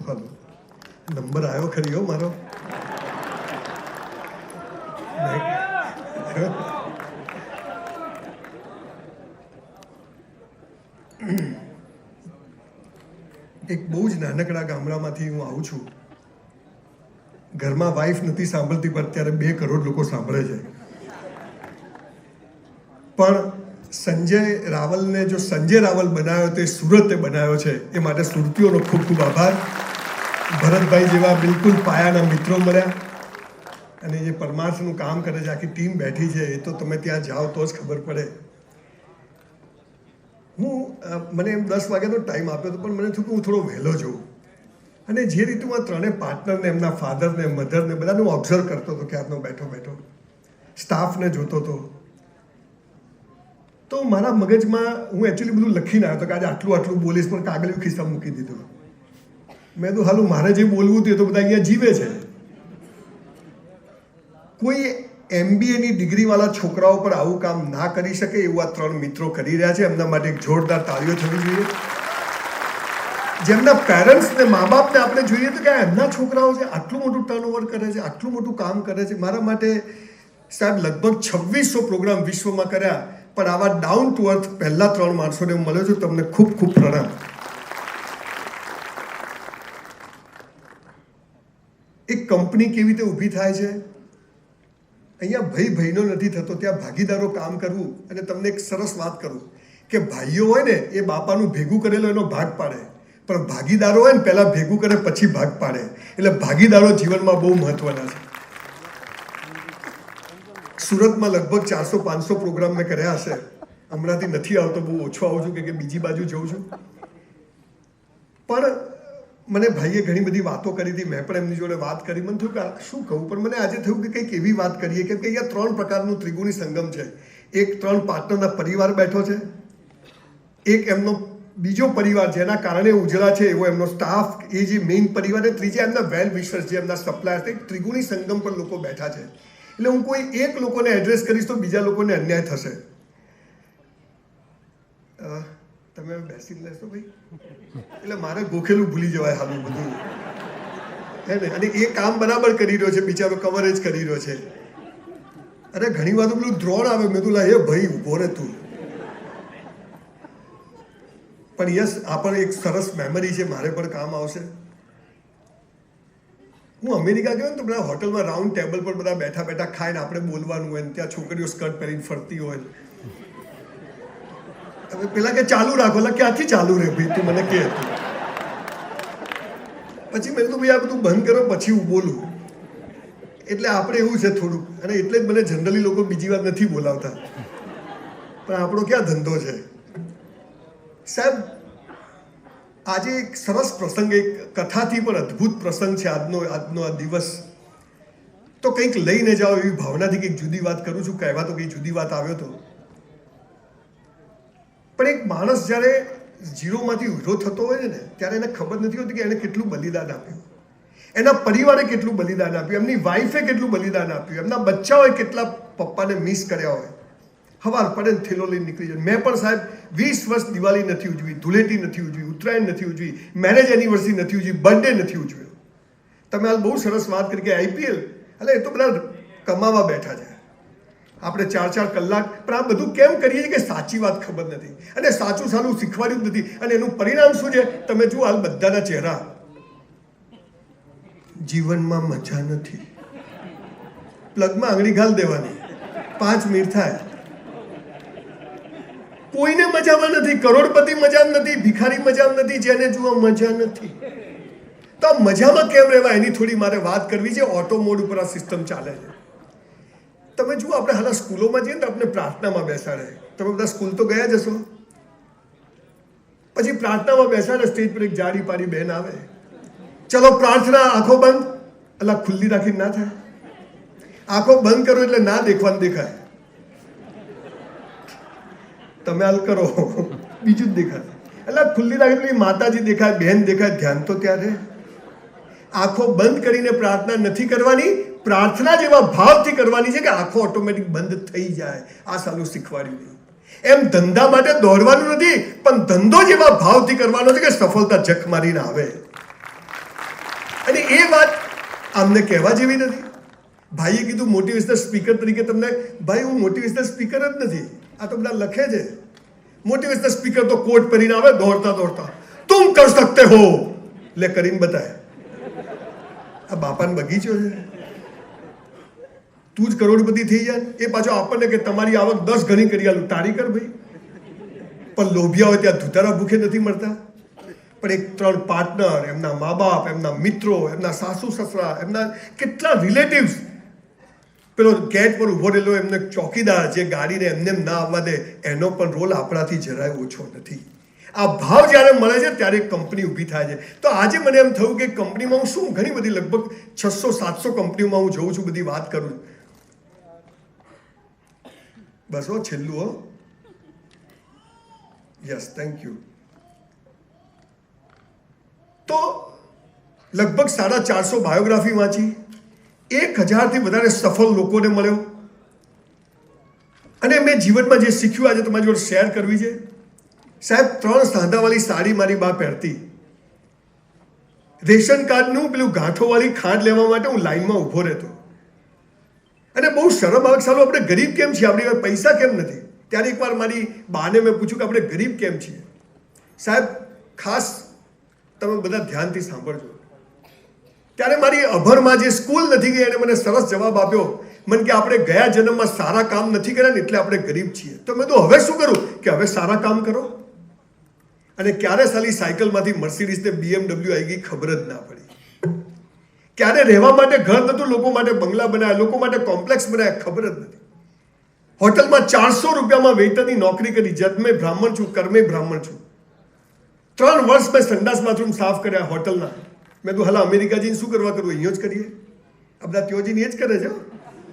લખવાનો. નંબર આવ્યો ખરી હો મારો. એક બહુ જ નાનકડા ગામડામાંથી હું આવું છું. ઘરમાં વાઈફ નથી સાંભળતી, પણ અત્યારે 2 કરોડ લોકો સાંભળે છે. પણ સંજય રાવલને જો સંજય રાવલ બનાવ્યો તો એ સુરતે બનાવ્યો છે. એ માટે સુરતીઓનો ખૂબ ખૂબ આભાર. ભરતભાઈ જેવા બિલકુલ પાયાના મિત્રો મળ્યા, અને જે પરમાર્થનું કામ કરે છે, આખી ટીમ બેઠી છે, એ તો તમે ત્યાં જાઓ તો જ ખબર પડે. મને એમ 10 વાગ્યાનો ટાઈમ આપ્યો હતો, પણ મને થયું કે હું થોડો વહેલો જોઉં. અને જે રીતે હું આ 3 પાર્ટનરને, એમના ફાધરને, મધરને બધાને હું ઓબ્ઝર્વ કરતો હતો ક્યારનો બેઠો સ્ટાફને જોતો હતો, તો મારા મગજમાં હું એકચ્યુઅલી બધું લખીને આવ્યો હતો કે આજે આટલું બોલીશ, પણ કાગળિયું ખિસ્સામાં મૂકી દીધું. મેં તો હાલું મારે જે બોલવું હતું એ તો બધા અહીંયા જીવે છે. કોઈ MBAની ડિગ્રીવાળા છોકરાઓ પર આવું કામ ના કરી શકે એવું આ 3 મિત્રો કરી રહ્યા છે. એમના માટે એક જોરદાર તાળીઓ થવી જોઈએ. જેમના પેરેન્ટ્સને, મા બાપને આપણે જોઈએ તો કે એમના છોકરાઓ છે, આટલું મોટું ટર્નઓવર કરે છે, આટલું મોટું કામ કરે છે. મારા માટે સાહેબ લગભગ 2600 પ્રોગ્રામ વિશ્વમાં કર્યા, પણ આવા ડાઉન ટુ અર્થ પહેલા 3 માણસોને હું મળ્યો છું. તમને ખૂબ ખૂબ પ્રણામ. એક કંપની કેવી રીતે ઊભી થાય છે, અહીંયા ભાઈનો નથી થતો, ત્યાં ભાગીદારો કામ કરવું. અને તમને એક સરસ વાત કરું કે ભાઈઓ હોય ને એ બાપાનું ભેગું કરેલો એનો ભાગ પાડે, પણ ભાગીદારો હોય ને પહેલાં ભેગું કરે પછી ભાગ પાડે. એટલે ભાગીદારો જીવનમાં બહુ મહત્વના છે. સુરતમાં લગભગ 400-500 પ્રોગ્રામ મેં કર્યા હશે. હમણાંથી નથી આવતો, બહુ ઓછો આવું છું કે બીજી બાજુ જઉં છું. પણ મને ભાઈએ ઘણી બધી વાતો કરી હતી, મેં પણ એમની જોડે વાત કરી. મને થયું કે શું કહું, પણ મને આજે થયું કે કંઈક એવી વાત કરીએ કે અહીંયા 3 પ્રકારનું ત્રિગુણી સંગમ છે. એક 3 પાર્ટનરના પરિવાર બેઠો છે, એક એમનો બીજો પરિવાર જેના કારણે ઉજળા છે એવો એમનો સ્ટાફ, એ જે મેઇન પરિવાર, અને ત્રીજા એમના વેલ વિશર્સ, જે એમના સપ્લાયર્સ. એક ત્રિગુણી સંગમ પર લોકો બેઠા છે. એટલે હું કોઈ એક લોકોને એડ્રેસ કરીશ તો બીજા લોકોને અન્યાય થશે. તમે બેસી લેશો ભાઈ, એટલે મારે ગોખેલું ભૂલી જવાય હાલું બધું, હે ને. અને એ કામ બરાબર કરી રહ્યો છે, બિચારો કવરેજ કરી રહ્યો છે. અરે ઘણી વાર તો પેલું દ્રોણ આવે, મેં તો લા હે ભાઈ ઉભો રહે તું. પણ યસ, આ પણ એક સરસ મેમરી છે, મારે પણ કામ આવશે. હું અમેરિકા ગયો ને તો બધા હોટલમાં રાઉન્ડ ટેબલ પર બધા બેઠા બેઠા ખાઈને આપણે બોલવાનું હોય ને ત્યાં છોકરીઓ સ્કર્ટ પહેરીને ફરતી હોય. હવે પેલા કે ચાલુ રાખો, એટલે ક્યાંથી ચાલુ રહે ભાઈ, તું મને કે. પછી મેં કીધું ભાઈ આ બધું બંધ કરો પછી હું બોલું. એટલે આપણે એવું છે થોડુંક, અને એટલે જ મને જનરલી લોકો બીજી વાર નથી બોલાવતા. પણ આપણો ક્યાં ધંધો છે સાહેબ. આજે એક સરસ પ્રસંગ, એક કથાથી પણ અદ્ભુત પ્રસંગ છે આજનો આ દિવસ. તો કંઈક લઈને જાઓ એવી ભાવનાથી કંઈક જુદી વાત કરું છું. કહેવા તો કંઈ જુદી વાત આવ્યો હતો, પણ એક માણસ જ્યારે ઝીરોમાંથી હીરો થતો હોય છે ને, ત્યારે એને ખબર નથી હોતી કે એણે કેટલું બલિદાન આપ્યું, એના પરિવારે કેટલું બલિદાન આપ્યું, એમની વાઈફે કેટલું બલિદાન આપ્યું, એમના બચ્ચાઓએ કેટલા પપ્પાને મિસ કર્યા હોય. હવાર પડે ને થેલો લઈને નીકળી જાય. મેં પણ સાહેબ 20 વર્ષ દિવાળી નથી ઉજવી, ધૂળેટી નથી ઉજવી, ઉત્તરાયણ નથી ઉજવી, મેરેજ એનિવર્સરી નથી ઉજવી, બર્થડે નથી ઉજવ્યો. તમે હાલ બહુ સરસ વાત કરી કે IPL, એટલે એ તો બધા કમાવા બેઠા છે. આપણે 4-4 કલાક, પણ આ બધું કેમ કરીએ છીએ કે સાચી વાત ખબર નથી, અને સાચું સારું શીખવાડ્યું જ નથી. અને એનું પરિણામ શું છે તમે જુઓ હાલ બધાના ચહેરા. જીવનમાં મજા નથી. પ્લગમાં આંગળી ઘાલ દેવાની, 5 મિનિટ થાય. કોઈને મજામાં નથી, કરોડપતિ મજા નથી, ભિખારી મજા નથી, જેને જુઓ મજા નથી. તો આ મજામાં કેમ રહેવાય એની થોડી મારે વાત કરવી છે. ઓટો મોડ ઉપર આ સિસ્ટમ ચાલે છે. તમે જુઓ આપણે હાલ સ્કૂલોમાં જઈએ ને તો આપણે પ્રાર્થનામાં બેસાડે. તમે બધા સ્કૂલ તો ગયા જશો. પછી પ્રાર્થનામાં બેસાડે, સ્ટેજ પર એક જાડી પાડી બહેન આવે, ચલો પ્રાર્થના, આંખો બંધ. એટલે ખુલ્લી રાખીને ના થાય. આંખો બંધ કરો એટલે ના દેખવાનું દેખાય. તમે હાલ કરો બીજું જ દેખાય. એટલે ખુલ્લી રાખી માતાજી દેખાય, બહેન દેખાય, ધ્યાન તો ત્યારે. આંખો બંધ કરીને પ્રાર્થના નથી કરવાની, પ્રાર્થના જેવા ભાવથી કરવાની છે કે આંખો ઓટોમેટિક બંધ થઈ જાય. આ સાલું શીખવાડ્યું. એમ ધંધા માટે દોડવાનું નથી, પણ ધંધો જેવા ભાવથી કરવાનો છે કે સફળતા જખ મારીને આવે. અને એ વાત આમને કહેવા જેવી નથી. ભાઈએ કીધું મોટિવેશનલ સ્પીકર તરીકે તમને, ભાઈ હું મોટિવેશનલ સ્પીકર જ નથી, આ તો બધા લખે છે. મોટિવેશનલ સ્પીકર તો કોટ પહેરીને આવે દોડતા દોડતા, તુમ કર સકતે હો લે કરીને બતાય. આ બાપાનો બગીચો છે, તું જ કરોડપતિ થઈ જાય. એ પાછો આપણને કે તમારી આવક 10 ગણી કરી આલું, તારી કર ભાઈ. પણ લોભિયા હોય ત્યાં ધુતારા ભૂખે નથી મળતા. પણ એક 3 પાર્ટનર, એમના મા બાપ, એમના મિત્રો, એમના સાસુ સસરા, એમના કેટલા રિલેટિવ્સ, પેલો ગેટ પર ઉભો રહેલો એમને ચોકીદાર જે ગાડીને એમને ના આવવા દે, એનો પણ રોલ આપણાથી જરાય ઓછો નથી. આ ભાવ જ્યારે મળે છે ત્યારે કંપની ઊભી થાય છે. તો આજે મને એમ થયું કે કંપનીમાં હું શું, ઘણી બધી લગભગ 600-700 કંપનીઓમાં હું જોઉં છું, બધી વાત કરું છું. બસ હો, છેલ્લું હો, યસ, થેન્ક યુ. તો લગભગ 450 બાયોગ્રાફી વાંચી, 1000થી વધારે સફળ લોકોને મળ્યો, અને મેં જીવનમાં જે શીખ્યું આજે તમારી જોડે શેર કરવી છે. સાહેબ 3 સાંધાવાળી સાડી મારી બા પહેરતી. રેશન કાર્ડનું પેલું ગાંઠોવાળી ખાંડ લેવા માટે હું લાઈનમાં ઊભો રહેતો, અને બહુ શરમ આવે, સાલું આપણે ગરીબ કેમ છીએ, આપણી પાસે પૈસા કેમ નથી. ત્યારે એકવાર મારી બાને મેં પૂછ્યું કે આપણે ગરીબ કેમ છીએ. સાહેબ ખાસ તમે બધા ધ્યાનથી સાંભળજો. ત્યારે મારી અભરમાં જે સ્કૂલ નથી ગઈ એને મને સરસ જવાબ આપ્યો. મને કે આપણે ગયા જન્મમાં સારા કામ નથી કર્યા ને એટલે આપણે ગરીબ છીએ. તો મેં તો હવે શું કરું કે હવે સારા કામ કરો. અને ક્યારે સાલી સાયકલમાંથી મર્સિડીઝ ને BMW આવી ગઈ ખબર જ ના પડી. ક્યારે રહેવા માટે ઘર નતું, લોકો માટે બંગલા બનાવ્યા, લોકો માટે કોમ્પ્લેક્સ બનાવ્યા, ખબર જ નથી. હોટલમાં 400 રૂપિયામાં વેઇટરની નોકરી કરી. જન્મે બ્રાહ્મણ છું, કર્મે બ્રાહ્મણ છું. 3 વર્ષ મેં સંડાસ બાથરૂમ સાફ કર્યા હોટલના. મેં તો હાલા અમેરિકા જઈને શું કરવા કરવું, અહીંયા જ કરીએ. આ બધા ત્યાં જઈને એ જ કરે છે.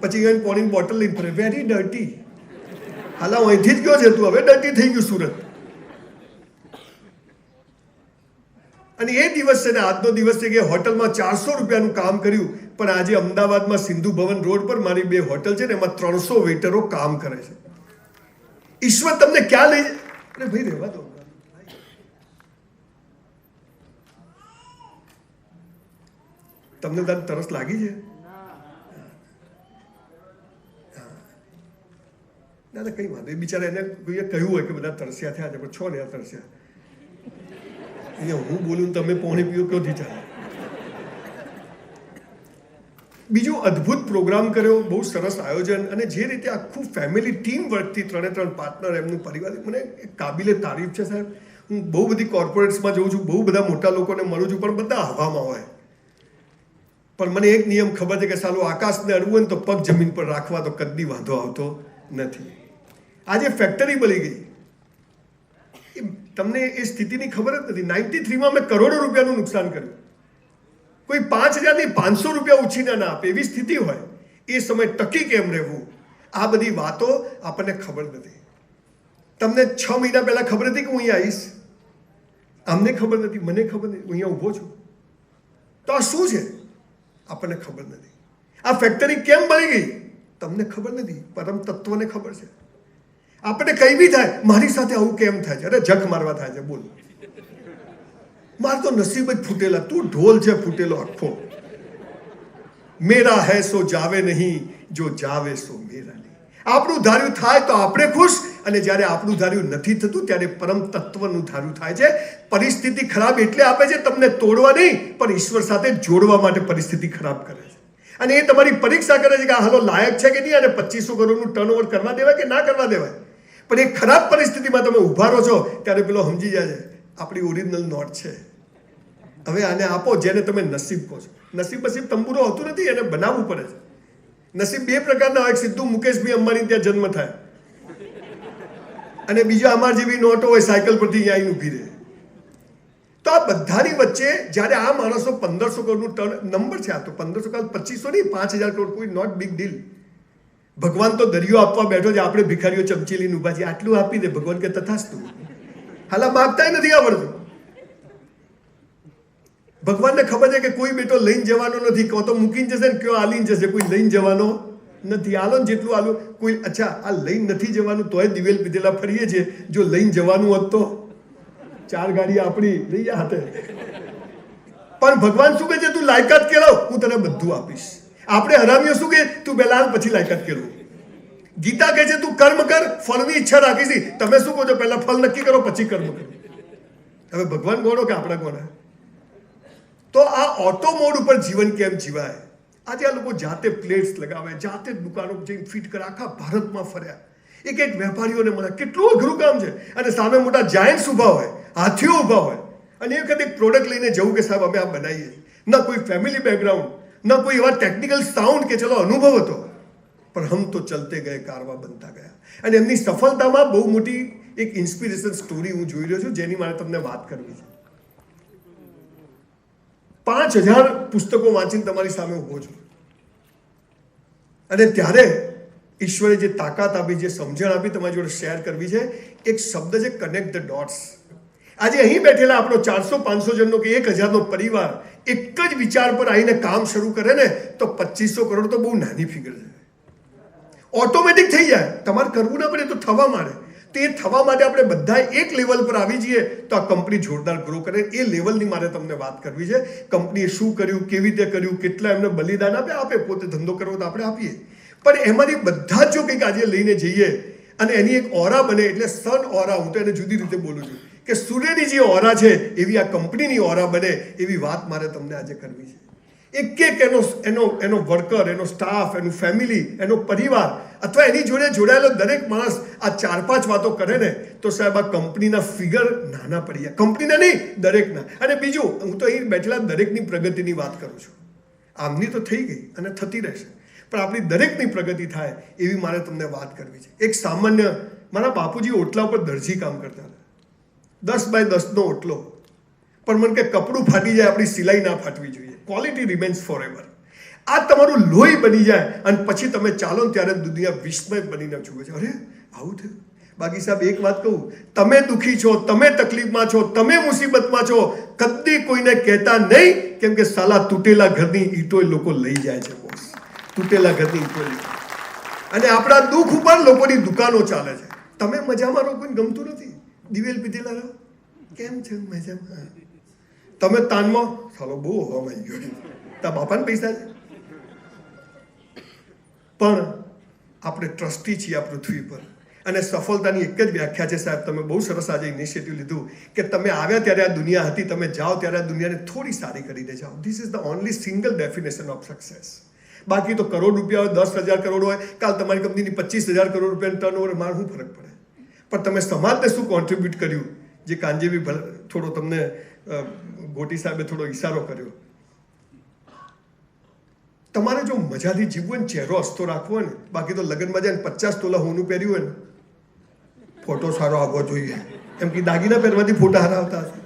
પછી અહીં પોણીની બોટલ લઈને ફરે, વેરી ડર્ટી. હાલા હું અહીંથી જ ગયો છે, તું હવે ડર્ટી થઈ ગયું સુરત. અને એ દિવસ છે ને આજનો દિવસ છે કે હોટલમાં 400 રૂપિયાનું કામ કર્યું, પણ આજે અમદાવાદમાં સિંધુ ભવન રોડ પર મારી 2 હોટલ છે ને એમાં 300 વેઇટરો કામ કરે છે. ઈશ્વર તમને ક્યાં લઈ જાય? અરે ભાઈ રહેવા દો. તમને તારી તરસ લાગી છે? ના ના કઈ વાંધો. એ બિચારા એને કોઈએ કહ્યું હોય કે બધા તરસ્યા થયા છે, પણ છો ને તરસ્યા. અહીંયા હું બોલું તમે પાણી પીઓ ક્યાંથી ચાલે? બીજું અદ્ભુત પ્રોગ્રામ કર્યો, બહુ સરસ આયોજન, અને જે રીતે આખું ફેમિલી ટીમ વર્કથી 3 પાર્ટનર, એમનું પરિવાર, મને કાબિલે તારીફ છે સાહેબ. હું બહુ બધી કોર્પોરેટ્સમાં જોઉં છું, બહુ બધા મોટા લોકોને મળું છું, પણ બધા હવામાં હોય. પણ મને એક નિયમ ખબર છે કે સાલું આકાશને અડવું હોય ને તો પગ જમીન પર રાખવા, તો કદી વાંધો આવતો નથી. આજે ફેક્ટરી બની ગઈ, તમને એ સ્થિતિની ખબર જ નથી. 93માં મેં કરોડો રૂપિયાનું નુકસાન કર્યું. કોઈ 5000 ની 500 રૂપિયા ઉછીના ના આપે એવી સ્થિતિ હોય. એ સમય ટકી કેમ રહેવું, આ બધી વાતો આપણને ખબર નથી. તમને 6 મહિના પહેલા ખબર હતી કે હું અહીંયા આવીશ? અમને ખબર નથી, મને ખબર નથી, હું અહીંયા ઊભો છું. તો આ શું છે આપણને ખબર નથી. આ ફેક્ટરી કેમ બની ગઈ તમને ખબર નથી, પરમ તત્વને ખબર છે. આપણે કઈ બી થાય, મારી સાથે આવું કેમ થાય છે? અરે જખ મારવા થાય છે, બોલ. માર તો નસીબ જ ફૂટેલા, તું ઢોલ છે ફૂટેલો આખો. મેરા હૈ સો જાવે નહીં, જો જાવે સો મેરા નહીં. આપણું ધાર્યું થાય તો આપણે ખુશ, અને જ્યારે આપણું ધાર્યું નથી થતું ત્યારે પરમ તત્વનું ધાર્યું થાય છે. પરિસ્થિતિ ખરાબ એટલે આપે છે તમને તોડવા નહીં, પણ ઈશ્વર સાથે જોડવા માટે પરિસ્થિતિ ખરાબ કરે છે. અને એ તમારી પરીક્ષા કરે છે કે હાલો લાયક છે કે નહીં, અને 2500 કરોડનું ટર્નઓવર કરવા દેવાય કે ના કરવા દેવાય. પણ એ ખરાબ પરિસ્થિતિમાં તમે ઊભા રહો છો ત્યારે પેલો સમજી જાય છે આપણી ઓરિજિનલ નોટ છે, હવે આને આપો, જેને તમે નસીબ કહો છો. નસીબ તંબુરો હોતું નથી, એને બનાવવું પડે છે. નસીબ 2 પ્રકારના હોય, સીધું મુકેશભાઈ અંબાણી ત્યાં જન્મ થાય, અને બીજા અમાર જેવી નોટો હોય સાયકલ પરથી અહીંયા આવીને ઊભી રહે. તો આ બધાની વચ્ચે જ્યારે આ માણસો 1500 કરોડનું ટર્ન નંબર છે, આ તો 1500 કરોડ 2500 નહીં, 5000 કરોડ, કોઈ નોટ બિગ ડીલ. ભગવાન તો દરિયો આપવા બેઠો છે, આપણે ભિખારીઓ ચમચી લઈને ઊભા છીએ. આટલું આપી દે ભગવાન કે તથાસ્તુ. હાલા માગતા નથી આવડતું. ભગવાનને ખબર છે કે કોઈ બેટો લઈને જવાનો નથી, કહો તો મૂકીને જશે ને કયો આલીને જશે, કોઈ લઈને જવાનો નથી. આલો ને જેટલું આલો કોઈ. અચ્છા આ લઈને નથી જવાનું તોય દિવેલ પીધેલા ફરીએ છીએ. જો લઈને જવાનું હોત તો 4 ગાડી આપણી લઈ હાથે. પણ ભગવાન શું કહે છે? તું લાયકાત કેળવ, હું તને બધું આપીશ. આપણે હરામીઓ શું કે? તું પહેલા પછી લાયકાત કેળવ. ગીતા કહે છે તું કર્મ કર, ફળની ઈચ્છા રાખીશ. તમે શું કહો છો? પહેલા ફળ નક્કી કરો પછી કર્મ કરો. હવે ભગવાન કોનો કે આપણા કોના? તો આ ઓટો મોડ ઉપર જીવન કેમ જીવાય? આજે આ લોકો જાતે પ્લેટ્સ લગાવે, જાતે દુકાનો જઈને ફિટ કરે, આખા ભારતમાં ફર્યા, એક એક વેપારીઓને મળ્યા. કેટલું અઘરું કામ છે. અને સામે મોટા જાયન્ટ્સ ઊભા હોય, હાથીઓ ઊભા હોય, અને એ વખતે એક પ્રોડક્ટ લઈને જવું કે સાહેબ અમે આ બનાવીએ. ના કોઈ ફેમિલી બેકગ્રાઉન્ડ, ના કોઈ એવા ટેકનિકલ સાઉન્ડ કે ચલો અનુભવ હતો, પણ હમ તો ચલતે ગયે, કારવા બનતા ગયા. અને એમની સફળતામાં બહુ મોટી એક ઇન્સ્પિરેશન સ્ટોરી હું જોઈ રહ્યો છું, જેની મારે તમને વાત કરવી છે. 5000 પુસ્તકો વાંચીને તમારી સામે ઊભો છું, અને ત્યારે ઈશ્વરે જે તાકાત આપી, જે સમજણ આપી, તમારી જોડે શેર કરવી છે. એક શબ્દ છે કનેક્ટ ધ ડોટ્સ. આજે અહીં બેઠેલા આપણો 400-500 જણનો કે 1000નો પરિવાર એક જ વિચાર પર આવીને કામ શરૂ કરે ને, તો 2500 કરોડ તો બહુ નાની ફિગર છે. ઓટોમેટિક થઈ જાય, તમારે કરવું ના પડે તો થવા માંડે. તો એ થવા માટે આપણે બધા એક લેવલ પર આવી જઈએ તો આ કંપની જોરદાર ગ્રો કરે. એ લેવલની મારે તમને વાત કરવી છે. કંપનીએ શું કર્યું, કેવી રીતે કર્યું, કેટલા એમને બલિદાન આપે, પોતે ધંધો કરવો તો આપણે આપીએ, પણ એમાંથી બધા જ જો કંઈક આજે લઈને જઈએ અને એની એક ઓરા બને, એટલે સન ઓરા, હું તો એને જુદી રીતે બોલું છું કે સૂર્યની જે ઓરા છે એવી આ કંપનીની ઓરા બને, એવી વાત મારે તમને આજે કરવી છે. એક એક એનો વર્કર, એનો સ્ટાફ, એનું ફેમિલી, એનો પરિવાર અથવા એની જોડે જોડાયેલો દરેક માણસ આ 4-5 વાતો કરે ને, તો સાહેબ આ કંપનીના ફિગર નાના પડી જાય. કંપનીના નહીં, દરેકના. અને બીજું, હું તો અહીં બેઠેલા દરેકની પ્રગતિની વાત કરું છું. આમની તો થઈ ગઈ અને થતી રહેશે, પણ આપણી દરેકની પ્રગતિ થાય એવી મારે તમને વાત કરવી છે. એક સામાન્ય, મારા બાપુજી ઓટલા ઉપર દરજી કામ કરતા હતા, 10 બાય 10નો ઓટલો, પણ મને કે કપડું ફાટી જાય, આપણી સિલાઈ ના ફાટવી જોઈએ. Quality remains forever. આ તમારું લોહી બની જાય અને પછી તમે ચાલો ત્યારે દુનિયા વિસ્મય બનીને જુએ છે, અરે આવું થયું. બાકી સાહેબ એક વાત કહું, તમે દુઃખી છો, તમે તકલીફમાં છો, તમે મુસીબતમાં છો, કદી કોઈને કહેતા નહીં, કેમ કે સાલા તૂટેલા ઘરની ઈંટો લોકો લઈ જાય છે બોસ. તૂટેલા ઘરની ઈંટો. અને આપણા દુઃખ ઉપર લોકોની દુકાનો ચાલે છે. તમે મજામાં રહો, કોઈને ગમતું નથી, દિવેલ પીધેલા રહો, કેમ છે મજામાં, તમે તાનમાં ચાલો બહુ હવામાં આવી ગયો, તારા બાપાને પૈસા છે. પણ આપણે ટ્રસ્ટી છીએ આ પૃથ્વી પર, અને સફળતાની એક જ વ્યાખ્યા છે સાહેબ. તમે બહુ સરસ આજે ઇનિશિયેટિવ લીધું કે તમે આવ્યા ત્યારે આ દુનિયા હતી, તમે જાઓ ત્યારે આ દુનિયાને થોડી સારી કરીને જાઓ. This is the only single definition of success. બાકી તો કરોડ રૂપિયા હોય, 10,000 કરોડ હોય, કાલ તમારી કંપનીની 25,000 કરોડ રૂપિયાની ટર્નઓવર, મારે શું ફરક પડે? પણ તમે સમાજને શું કોન્ટ્રીબ્યુટ કર્યું, જે કાંજેવી થોડો તમને ગોટી સાહેબે થોડો ઈશારો કર્યો. તમારે જો મજાથી જીવવું ને, ચહેરો હસતો રાખવો ને, બાકી તો લગ્નમાં જાય 50 તોલા હોનું પહેર્યું હોય ને, ફોટો સારો આવવો જોઈએ, એમ કે દાગીના પહેરવાથી ફોટા સારા આવતા હશે.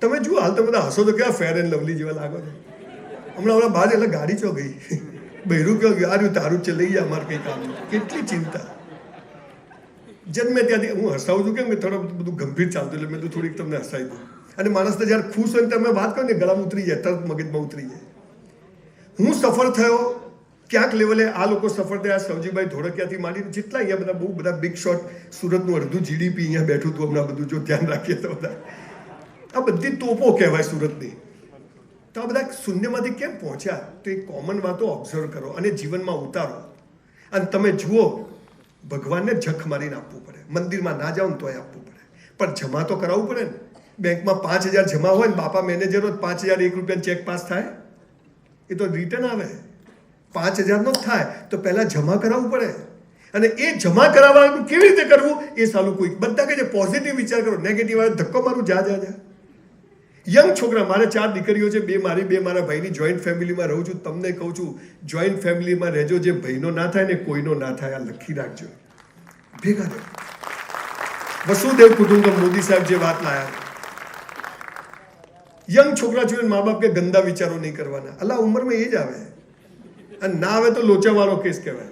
તમે જુઓ હાલ તમે બધા હસો તો કેવા ફેર એન્ડ લવલી જેવા લાગો છો. હમણાં બહાર એટલે ગાડી ચો ગઈ, બહેરું કેવું ગયું, તારું છે લઈ જાય, અમારે કંઈ કામ નથી. કેટલી ચિંતા. જન્મે ત્યાંથી હું હસાવું છું, કેમ કે થોડું બધું ગંભીર ચાલતું, એટલે મેં તો થોડીક તમને હસાવી દઉં. અને માણસને જ્યારે ખુશ હોય ને તમે વાત કરો ને, ગળામાં ઉતરી જાય, તરત મગજમાં ઉતરી જાય. હું સફળ થયો ક્યાંક લેવલે, આ લોકો સફળ થયા, સવજીભાઈ ધોળકિયાથી માંડીને જેટલા અહીંયા બધા બહુ બધા બિગ શોટ, સુરતનું અડધું જીડીપી અહીંયા બેઠું હતું હમણાં, બધું જો ધ્યાન રાખીએ તો બધા આ બધી તોપો કહેવાય સુરતની. તો આ બધા શૂન્યમાંથી કેમ પહોંચ્યા? તો એ કોમન વાતો ઓબ્ઝર્વ કરો અને જીવનમાં ઉતારો. અને તમે જુઓ, ભગવાનને જખ મારીને આપવું પડે, મંદિરમાં ના જાઓ ને તોય આપવું પડે, પણ જમા તો કરાવવું પડે ને. બેંકમાં 5,000 જમા હોય ને, બાપા મેનેજર હોય, 5,001 રૂપિયાનો ચેક પાસ થાય, એ તો રિટર્ન આવે, 5,000નો જ થાય, તો પહેલાં જમા કરાવવું પડે. અને એ જમા કરાવવાનું કેવી રીતે કરવું એ સાલું કોઈ બધા કહે છે પોઝિટિવ વિચાર કરો, નેગેટિવ આવે ધક્કો મારું, જા. યંગ છોકરા, મારે 4 દીકરીઓ છે, 2 મારી 2 મારા ભાઈની જોઈન્ટ ફેમિલીમાં રહું છું. તમને કહું છું, જોઈન્ટ ફેમિલીમાં રહેજો, જે ભાઈનો ના થાય ને કોઈનો ના થાય, આ લખી રાખજો, ભેગા રહો. વસુદેવ કુટુંબકમ, મોદી સાહેબ જે વાત લાયા. યંગ છોકરા જોઈને મા બાપ કે ગંદા વિચારો નહીં કરવાના. અલા ઉંમરમાં એ જ આવે, અને ના આવે તો લોચાવાળો કેસ કહેવાય.